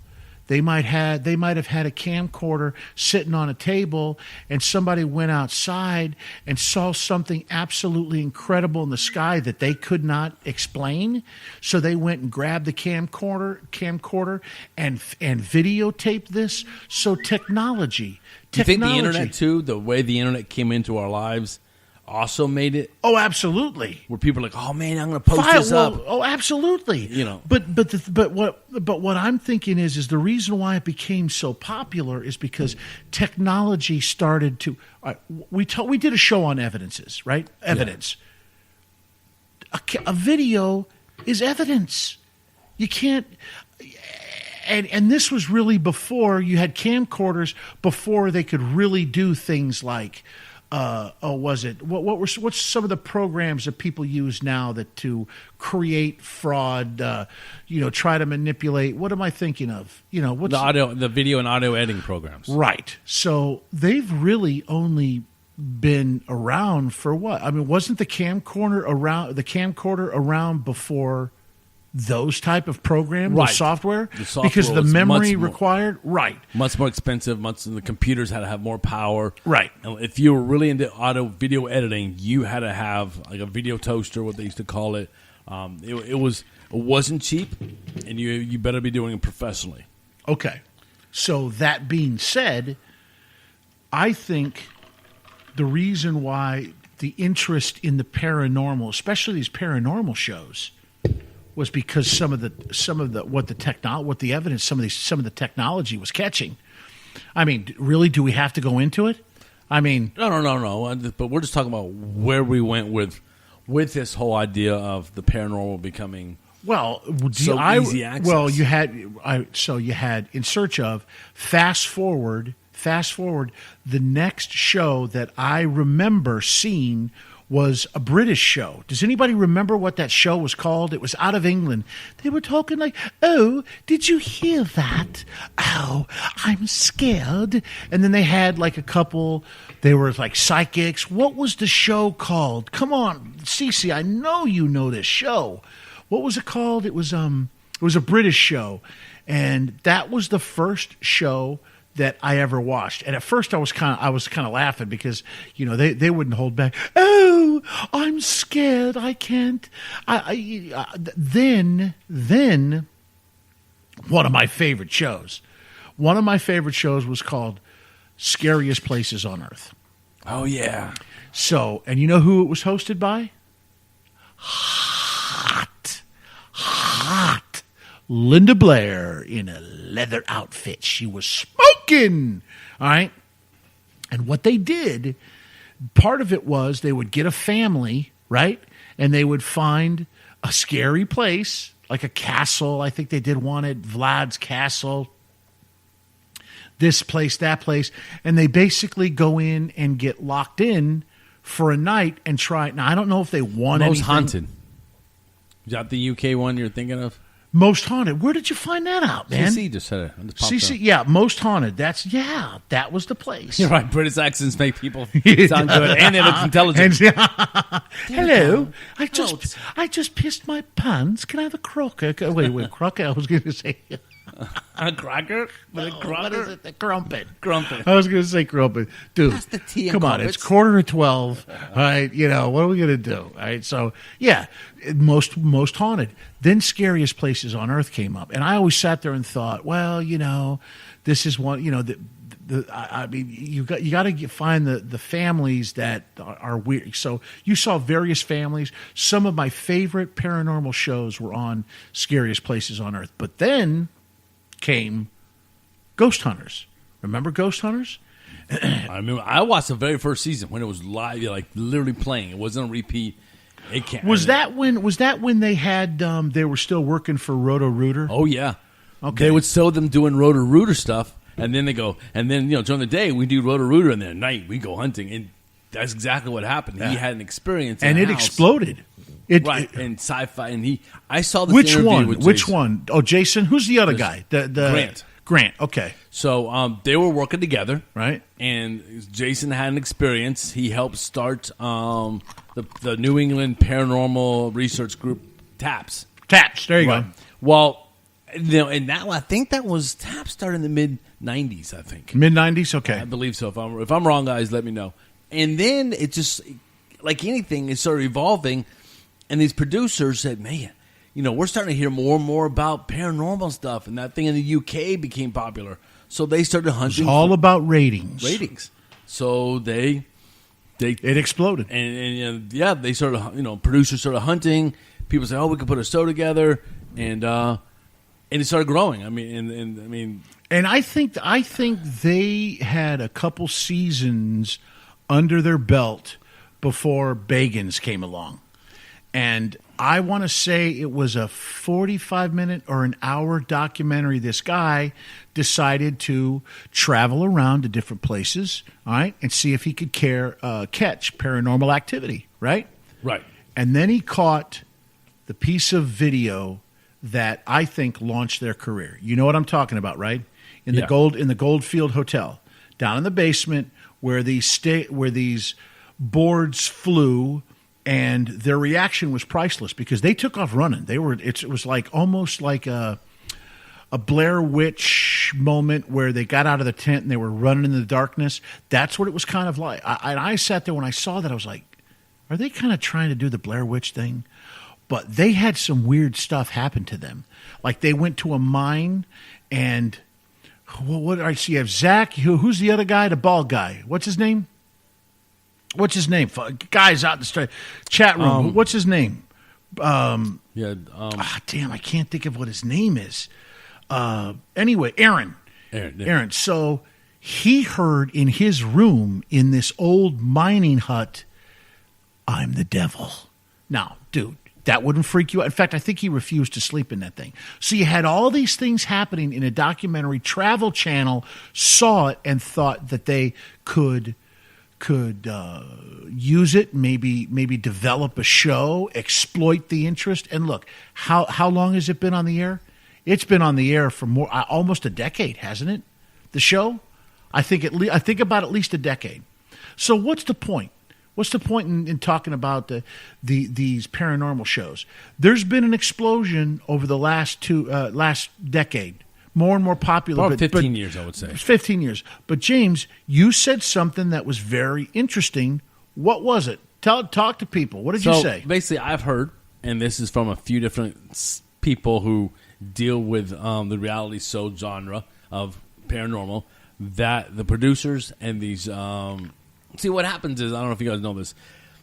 They might have had a camcorder sitting on a table, and somebody went outside and saw something absolutely incredible in the sky that they could not explain. So they went and grabbed the camcorder and videotaped this. So technology. Do you think the internet too, the way the internet came into our lives, also made it? Oh, absolutely. Where people are like, oh man, I'm going to post this up. Oh, absolutely. But what I'm thinking is the reason why it became so popular is because technology started to. We did a show on evidences, right? Evidence. Yeah. A video is evidence. You can't. And this was really before you had camcorders, before they could really do things like. What's some of the programs that people use now to create fraud? Try to manipulate. What am I thinking of? The video and audio editing programs. Right. So they've really only been around for what? I mean, wasn't the camcorder around before? Those type of programs, right. The software because of the memory required, right? Much more expensive. The computers had to have more power, right? And if you were really into video editing, you had to have like a video toaster, what they used to call it. It wasn't cheap, and you better be doing it professionally. Okay, so that being said, I think the reason why the interest in the paranormal, especially these paranormal shows, was because some of the technology was catching. I mean, really, do we have to go into it? I mean, No. But we're just talking about where we went with this whole idea of the paranormal becoming. well, So easy access. well, you had In Search of, fast forward, the next show that I remember seeing was a British show. Does anybody remember what that show was called? It was out of England. They were talking like, "Oh, did you hear that? Oh, I'm scared." And then they had like a couple, they were like psychics. What was the show called? Come on, Cece, I know you know this show. What was it called? It was a British show. And that was the first show that I ever watched. And at first I was kind of laughing because, you know, they wouldn't hold back. "Oh, I'm scared. I can't." Then one of my favorite shows was called Scariest Places on Earth. Oh yeah. So, and you know who it was hosted by? Hot Linda Blair in a leather outfit. She was smoking. All right. And what they did, part of it was they would get a family, right? And they would find a scary place, like a castle. I think they did one at Vlad's Castle. This place, that place. And they basically go in and get locked in for a night and try. Now, I don't know if they won Most anything. Haunted. Is that the UK one you're thinking of? Most Haunted. Where did you find that out, man? CC just said it. It just popped CC, up. yeah, Most Haunted. That was the place. You're right. British accents make people sound good, and they look intelligent. Hello, I just pissed my pants. Can I have a crocker? Wait, crocker. I was going to say A cracker? With a what is it? The crumpet. Crumpet. I was going to say crumpet, dude. That's the tea and come on, crumpets. it's 11:45. All right, you know what are we going to do? All right, so yeah, most Haunted. Then Scariest Places on Earth came up, and I always sat there and thought, well, you know, this is one. You know, I mean, you got to find the families that are weird. So you saw various families. Some of my favorite paranormal shows were on Scariest Places on Earth, but then came Ghost Hunters. Remember Ghost Hunters? I remember I watched the very first season when it was live, like literally playing. It wasn't a repeat. It can't. Was that when they had they were still working for Roto-Rooter? Oh yeah. Okay. They would show them doing Roto-Rooter stuff, and then they go, and then during the day we do Roto-Rooter, and then at night we go hunting, and that's exactly what happened. He had an experience, and in a it house. exploded. Right, and sci-fi, and I saw this Which interview one? with Which Jason. one? Oh, Jason. Who's the other guy? The Grant. Grant. Okay. So they were working together, Right. and Jason had an experience. He helped start the New England Paranormal Research Group, TAPS. Taps. There you go. Well, and that I think that was TAPS started in the mid '90s. I think Mid-90s. Okay. I believe so. If I'm wrong, guys, let me know. And then it just, like anything, it started evolving. And these producers said, "Man, we're starting to hear more and more about paranormal stuff." And that thing in the UK became popular. So they started hunting. It's all about ratings. So they It exploded. and yeah, they started. Producers started hunting. People said, "Oh, we could put a show together," and it started growing. I mean, And I think they had a couple seasons under their belt before Bagans came along. And I want to say it was a 45-minute or an hour documentary. This guy decided to travel around to different places, all right, and see if he could catch paranormal activity, right? right. And then he caught the piece of video that I think launched their career. You know what I'm talking about, right? In the Yeah. Goldfield Hotel, down in the basement where these boards flew, and their reaction was priceless because they took off running. It was like almost like a Blair Witch moment where they got out of the tent and they were running in the darkness. That's what it was kind of like. I sat there when I saw that. I was like, are they kind of trying to do the Blair Witch thing? But they had some weird stuff happen to them. Like they went to a mine and what I see, you have Zach. Who's the other guy? The bald guy. What's his name? Guys out in the chat room. What's his name? Yeah. Damn, I can't think of what his name is. Anyway, Aaron. Aaron, yeah. Aaron. So he heard in his room in this old mining hut, "I'm the devil." Now, dude, that wouldn't freak you out. In fact, I think he refused to sleep in that thing. So you had all these things happening in a documentary. Travel Channel saw it and thought that they could use it, maybe develop a show, exploit the interest. And look, how long has it been on the air? It's been on the air for almost a decade, hasn't it? The show, I think about at least a decade. So what's the point? What's the point in talking about these paranormal shows? There's been an explosion over the last decade. More and more popular. About 15 years, I would say. 15 years. But, James, you said something that was very interesting. What was it? Talk to people. What did you say? Basically, I've heard, and this is from a few different people who deal with the reality show genre of paranormal, that the producers and these... see, what happens is, I don't know if you guys know this,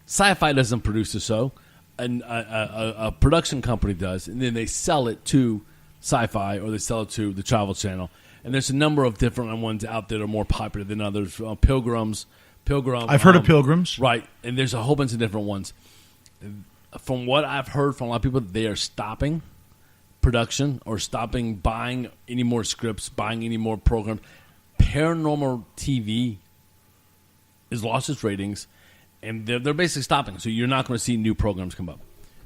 Sci-Fi doesn't produce the show. A production company does, and then they sell it to Sci-Fi, or they sell it to the Travel Channel, and there's a number of different ones out there that are more popular than others. Pilgrim. I've heard of Pilgrims, right? And there's a whole bunch of different ones. From what I've heard from a lot of people, they are stopping production or stopping buying any more scripts, buying any more programs. Paranormal TV has lost its ratings, and they're basically stopping. So you're not going to see new programs come up.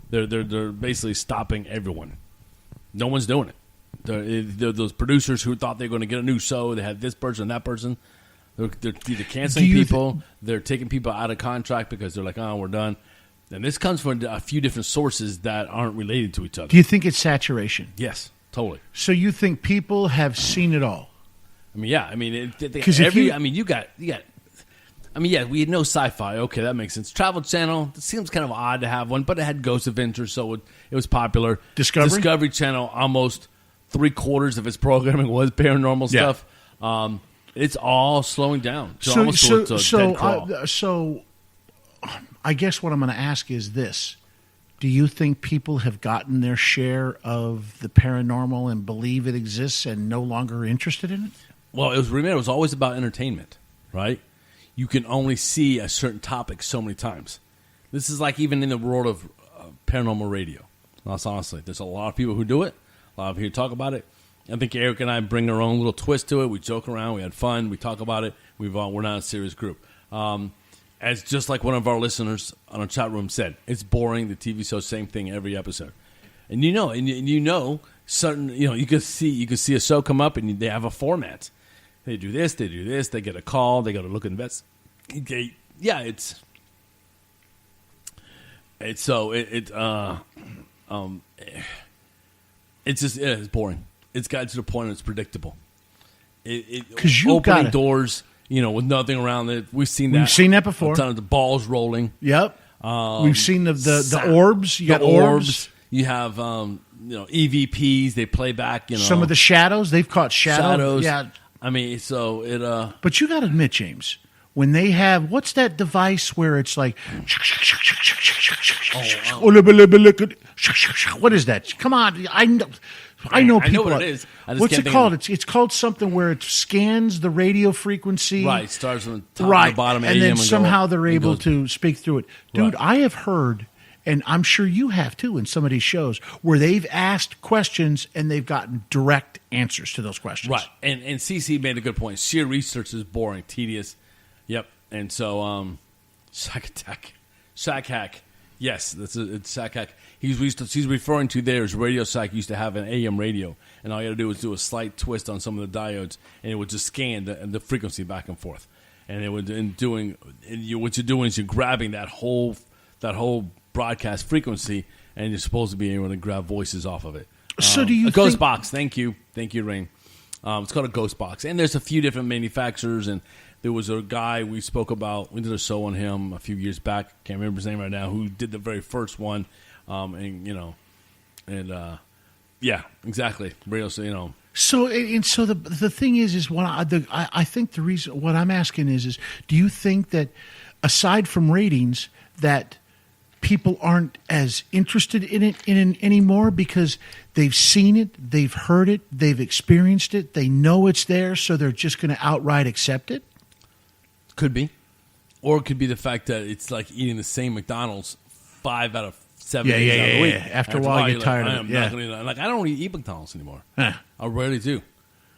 They're basically stopping everyone. No one's doing it. They're those producers who thought they were going to get a new show. They had this person and that person. They're either canceling people. They're taking people out of contract because they're like, oh, we're done. And this comes from a few different sources that aren't related to each other. Do you think it's saturation? Yes, totally. So you think people have seen it all? I mean, yeah. I mean, we know Sci-Fi. Okay, that makes sense. Travel Channel, it seems kind of odd to have one, but it had Ghost Adventure, so it was popular. Discovery Channel, almost 3/4 of its programming was paranormal stuff. It's all slowing down. So I guess what I'm going to ask is this. Do you think people have gotten their share of the paranormal and believe it exists and no longer interested in it? Well, it was always about entertainment, right? You can only see a certain topic so many times. This is like even in the world of paranormal radio. That's honestly, there's a lot of people who do it. A lot of people talk about it. I think Eric and I bring our own little twist to it. We joke around. We had fun. We talk about it. We're not a serious group. As just like one of our listeners on our chat room said, it's boring. The TV show, same thing every episode. And you know, certain, you could see a show come up and they have a format. They do this, they get a call, they got to look at invest. It's boring. It's got to the point it's predictable. Because opening doors, with nothing around it. We've seen that before. A ton of the balls rolling. Yep. We've seen the orbs. You got orbs. You have EVPs. They play back. Some of the shadows. They've caught shadows. Yeah. I mean, so it. But you got to admit, James, when they have what's that device where it's like, what is that? Come on, I know people. I know what it is. What's it called? It's called something where it scans the radio frequency. Right, starts on the top and the bottom, and then somehow they're able to speak through it. Dude, I have heard. And I'm sure you have, too, in some of these shows, where they've asked questions and they've gotten direct answers to those questions. Right. And CC made a good point. Sheer research is boring, tedious. Yep. And so, Shack Hack. Yes, it's Shack Hack. He's referring to there's Radio Shack used to have an AM radio, and all you had to do was do a slight twist on some of the diodes, and it would just scan the frequency back and forth. And what you're doing is you're grabbing that whole broadcast frequency, and you're supposed to be able to grab voices off of it. So do you a ghost box? Thank you, Rain. It's called a ghost box, and there's a few different manufacturers. And there was a guy we spoke about. We did a show on him a few years back. Can't remember his name right now. Who did the very first one? Yeah, exactly. So the thing is what I think the reason what I'm asking is do you think that aside from ratings that people aren't as interested in it anymore because they've seen it, they've heard it, they've experienced it, they know it's there, so they're just going to outright accept it? Could be. Or it could be the fact that it's like eating the same McDonald's 5 out of 7 days out of the week. After a while, you get tired of it. I'm Yeah. not gonna, like, I don't really eat McDonald's anymore. Huh. I rarely do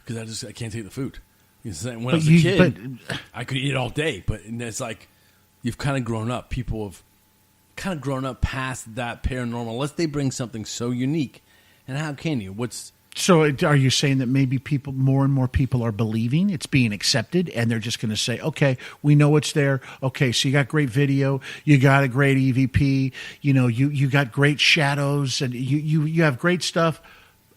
because I can't take the food. When I But was you- a kid, but- I could eat it all day. But it's like you've kind of grown up. People have kind of grown up past that paranormal, unless they bring something so unique. And how can you? So are you saying that maybe more and more people are believing it's being accepted and they're just going to say, okay, we know it's there. Okay, so you got great video, you got a great EVP, you got great shadows, and you have great stuff.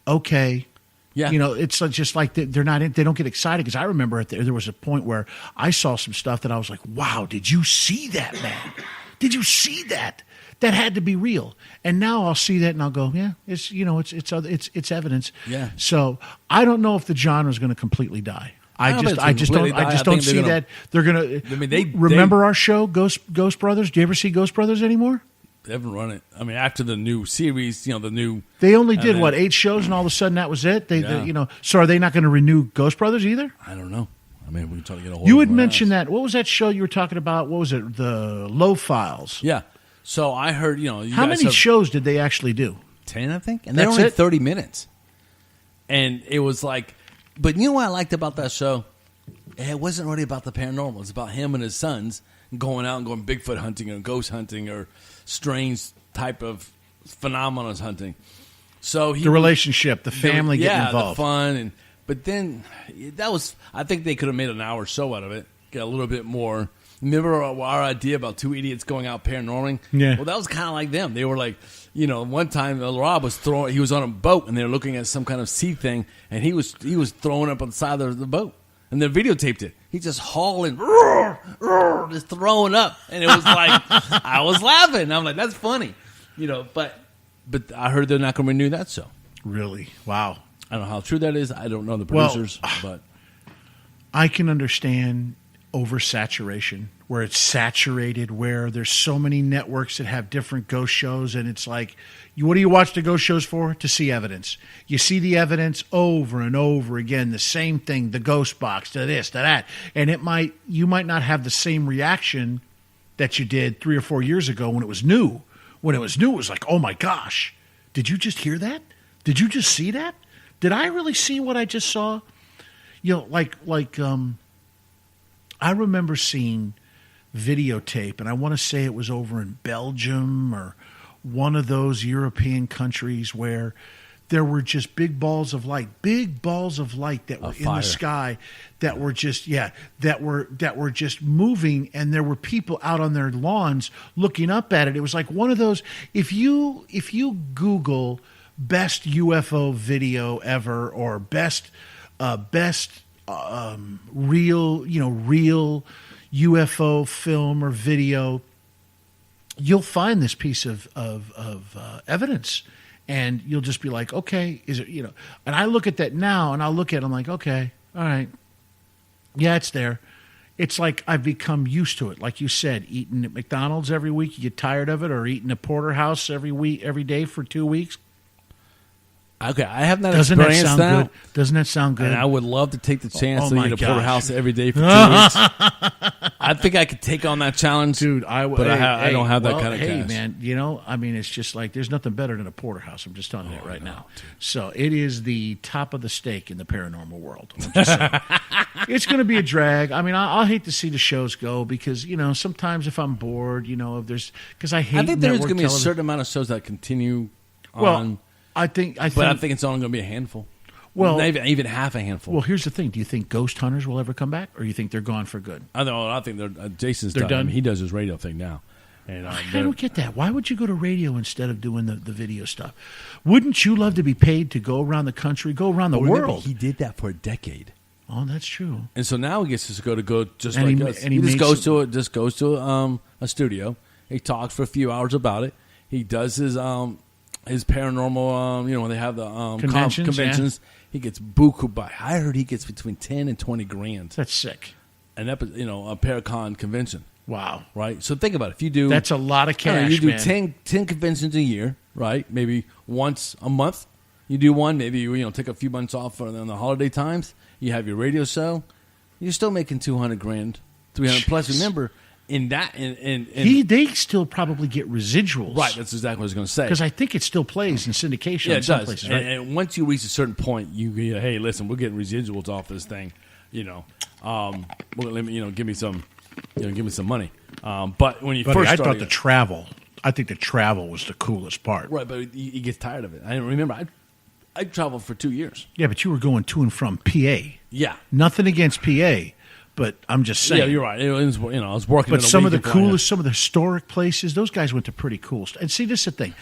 Okay. Yeah. It's just like they don't get excited, because I remember there was a point where I saw some stuff that I was like, wow, did you see that, man? Did you see that? That had to be real. And now I'll see that and I'll go, yeah, it's evidence. Yeah. So I don't know if the genre is going to completely die. I don't think just it's completely don't. I die. just I don't think see they're gonna- that they're going to. I mean, they remember our show, Ghost Brothers. Do you ever see Ghost Brothers anymore? They haven't run it. I mean, after the new series, the new. They only did then- 8 shows, and all of a sudden that was it. Yeah. So are they not going to renew Ghost Brothers either? I don't know. I mean, we can try to get a hold. You of had them. mentioned that. What was that show you were talking about? What was it? The Low Files. Yeah. So I heard, you How guys many have shows did they actually do? 10, I think, and they're That's only it? 30 minutes. And it was like, but you know what I liked about that show? It wasn't really about the paranormal. It was about him and his sons going out and going Bigfoot hunting or ghost hunting or strange type of phenomena hunting. So The relationship, the family getting the involved. fun, but then that was. I think they could have made an hour show out of it, get a little bit more. Remember our idea about 2 idiots going out paranormaling? Yeah. Well, that was kind of like them. They were like, one time Rob was he was on a boat and they were looking at some kind of sea thing, and he was throwing up on the side of the boat, and they videotaped it. He just hauling, roar, roar, just throwing up, and it was like I was laughing. I'm like, that's funny, But I heard they're not going to renew that show. Really? Wow. I don't know how true that is. I don't know the Well, producers, but I can understand oversaturation, where it's saturated, where there's so many networks that have different ghost shows, and it's like, what do you watch the ghost shows for? To see evidence. You see the evidence over and over again, the same thing, the ghost box, to this, to that, and you might not have the same reaction that you did 3 or 4 years ago when it was new. When it was new, it was like, oh my gosh, did you just hear that? Did you just see that? Did I really see what I just saw? I remember seeing videotape, and I want to say it was over in Belgium or one of those European countries, where there were just big balls of light that were in fire. the sky, that were just that were just moving, and there were people out on their lawns looking up at it. It was like one of those, if you Google best UFO video ever, or best real UFO film or video, you'll find this piece of evidence, and you'll just be like, okay, is it, and I look at that now, and I'll look at it, I'm like, okay, all right, yeah, it's there. It's like I've become used to it. Like you said, eating at McDonald's every week, you get tired of it, or eating a porterhouse every day for 2 weeks. okay, I have not Doesn't that experienced sound that. good? Doesn't that sound good? And I would love to take the chance Oh to my eat a gosh. porterhouse every day for 2 weeks. I think I could take on that challenge, Dude, but I don't have that kind of hey, cash. man, it's just like there's nothing better than a porterhouse. I'm just telling you that right now. So it is the top of the steak in the paranormal world. I'm just saying. It's going to be a drag. I mean, I'll hate to see the shows go, because sometimes if I'm bored, if there's, because I hate. I think there's network going to be a television. certain amount of shows that continue Well, on, I think, but I think it's only going to be a handful. Well- Not even half a handful. Well, here's the thing. Do you think ghost hunters will ever come back, or you think they're gone for good? I think they're Jason's They're done. done? I mean, he does his radio thing now, and I don't get that. Why would you go to radio instead of doing the video stuff? Wouldn't you love to be paid to go around the country, go around the world? He did that for a decade. Oh, that's true. And so now he gets to go just And like he- us. and He he just makes goes to a studio. He talks for a few hours about it. He does his paranormal. When they have the conventions, he gets buku by. I heard he gets between 10 and 20 grand That's sick. a Paracon convention. Wow. right? So think about it. If you do, That's a lot of I don't know, cash, you do man. 10 conventions a year, right? Maybe once a month. You do one. Maybe you take a few months off for the holiday times. You have your radio show. You're still making $200 grand, $300 plus. Remember, in that, They still probably get residuals. right. That's exactly what I was going to say. Because I think it still plays in syndication Yeah, in it some does. places, right? And once you reach a certain point, hey, listen, we're getting residuals off this thing. Well, let me, give me some money. But when you Buddy, first I started, thought the travel. I think the travel was the coolest part. right, but he gets tired of it. I remember I traveled for 2 years. Yeah, but you were going to and from PA. Yeah. Nothing against PA, but I'm just saying. Yeah, you're right. It was, I was working. But in a some of the week before I had- coolest, some of the historic places, those guys went to pretty cool stuff. And see, this is the thing.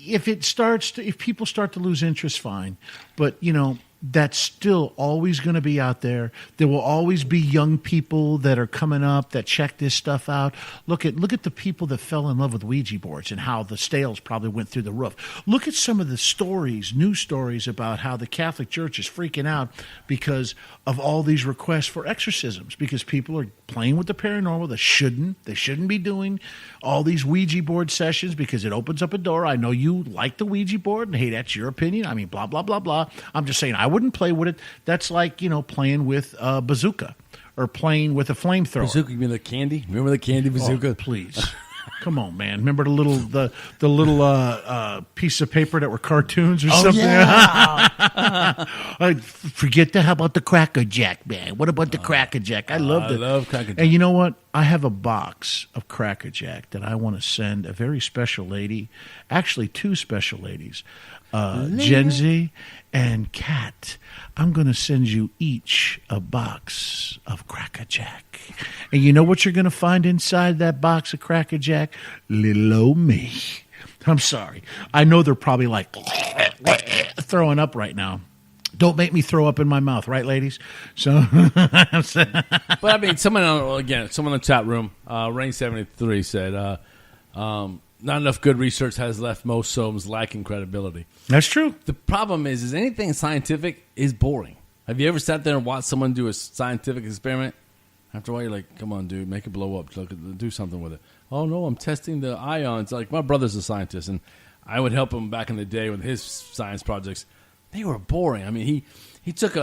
If people start to lose interest, fine. But, that's still always going to be out there. There will always be young people that are coming up that check this stuff out. Look at the people that fell in love with Ouija boards and how the sales probably went through the roof. Look at some of the stories, news stories about how the Catholic Church is freaking out because of all these requests for exorcisms, because people are playing with the paranormal. They shouldn't be doing all these Ouija board sessions because it opens up a door. I know you like the Ouija board, and hey, that's your opinion. I mean, blah, blah, blah, blah. I'm just saying I wouldn't play with it. That's like, playing with a bazooka or playing with a flamethrower. Bazooka, you mean the candy? Remember the candy bazooka? Oh, please. Come on, man. Remember the little piece of paper that were cartoons or something? Yeah. Forget that. How about the Cracker Jack, man? What about the Cracker Jack? I love it. love Cracker Jack. And you know what? I have a box of Cracker Jack that I want to send a very special lady, actually two special ladies, Gen Z and Kat. I'm going to send you each a box of Cracker Jack. And you know what you're going to find inside that box of Cracker Jack? Little old me. I'm sorry. I know they're probably like throwing up right now. Don't make me throw up in my mouth, right, ladies? So, But I mean, someone in the chat room, Rain73 said, not enough good research has left most SOMs lacking credibility. that's true. The problem is anything scientific is boring. Have you ever sat there and watched someone do a scientific experiment? After a while, you're like, come on, dude, make it blow up. Do something with it. Oh, no, I'm testing the ions. Like, my brother's a scientist, and I would help him back in the day with his science projects. They were boring. I mean, he took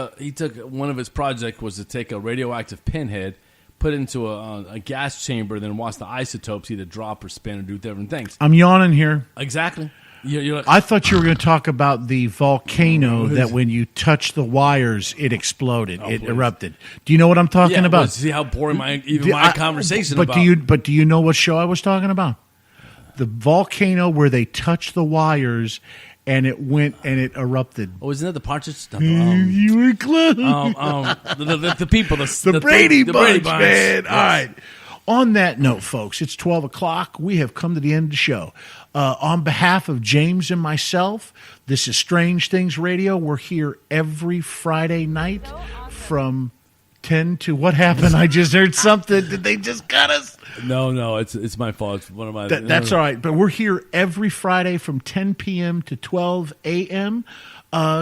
one of his projects was to take a radioactive pinhead, put it into a gas chamber, then watch the isotopes either drop or spin or do different things. I'm yawning here. Exactly. You're like, I thought you were going to talk about the volcano that when you touch the wires, it exploded. It please. erupted. Do you know what I'm talking about? well, see how boring my conversation but about. Do you know what show I was talking about? The volcano where they touched the wires and it went and it erupted. Oh, isn't that the Partridge? You were close. The people, the Brady Bunch, man. Yes. All right. On that note, folks, it's 12 o'clock. We have come to the end of the show. On behalf of James and myself, this is Strange Things Radio. We're here every Friday night from 10 to what happened? I just heard something. Did they just cut us? No, it's my fault. It's one of my. That's all right. But we're here every Friday from 10 p.m. to 12 a.m.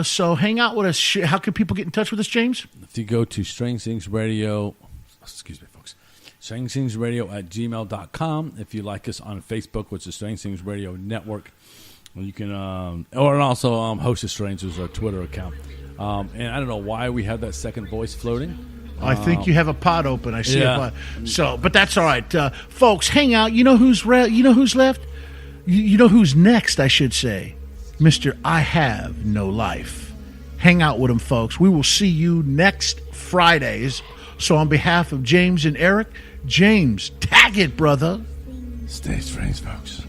So hang out with us. How can people get in touch with us, James? If you go to Strange Things Radio, excuse me, folks, StrangeThingsRadio@gmail.com. If you like us on Facebook, which is Strange Things Radio Network, you can, or also Host of Strangers, our Twitter account. And I don't know why we have that second voice floating. I think you have a pot open. I see Yeah. a pot. So, but that's all right, folks. Hang out. You know who's you know who's left. You know who's next. I should say, Mr. I Have No Life. Hang out with him, folks. We will see you next Fridays. So, on behalf of James and Eric, James, tag it, brother. Stay strange, folks.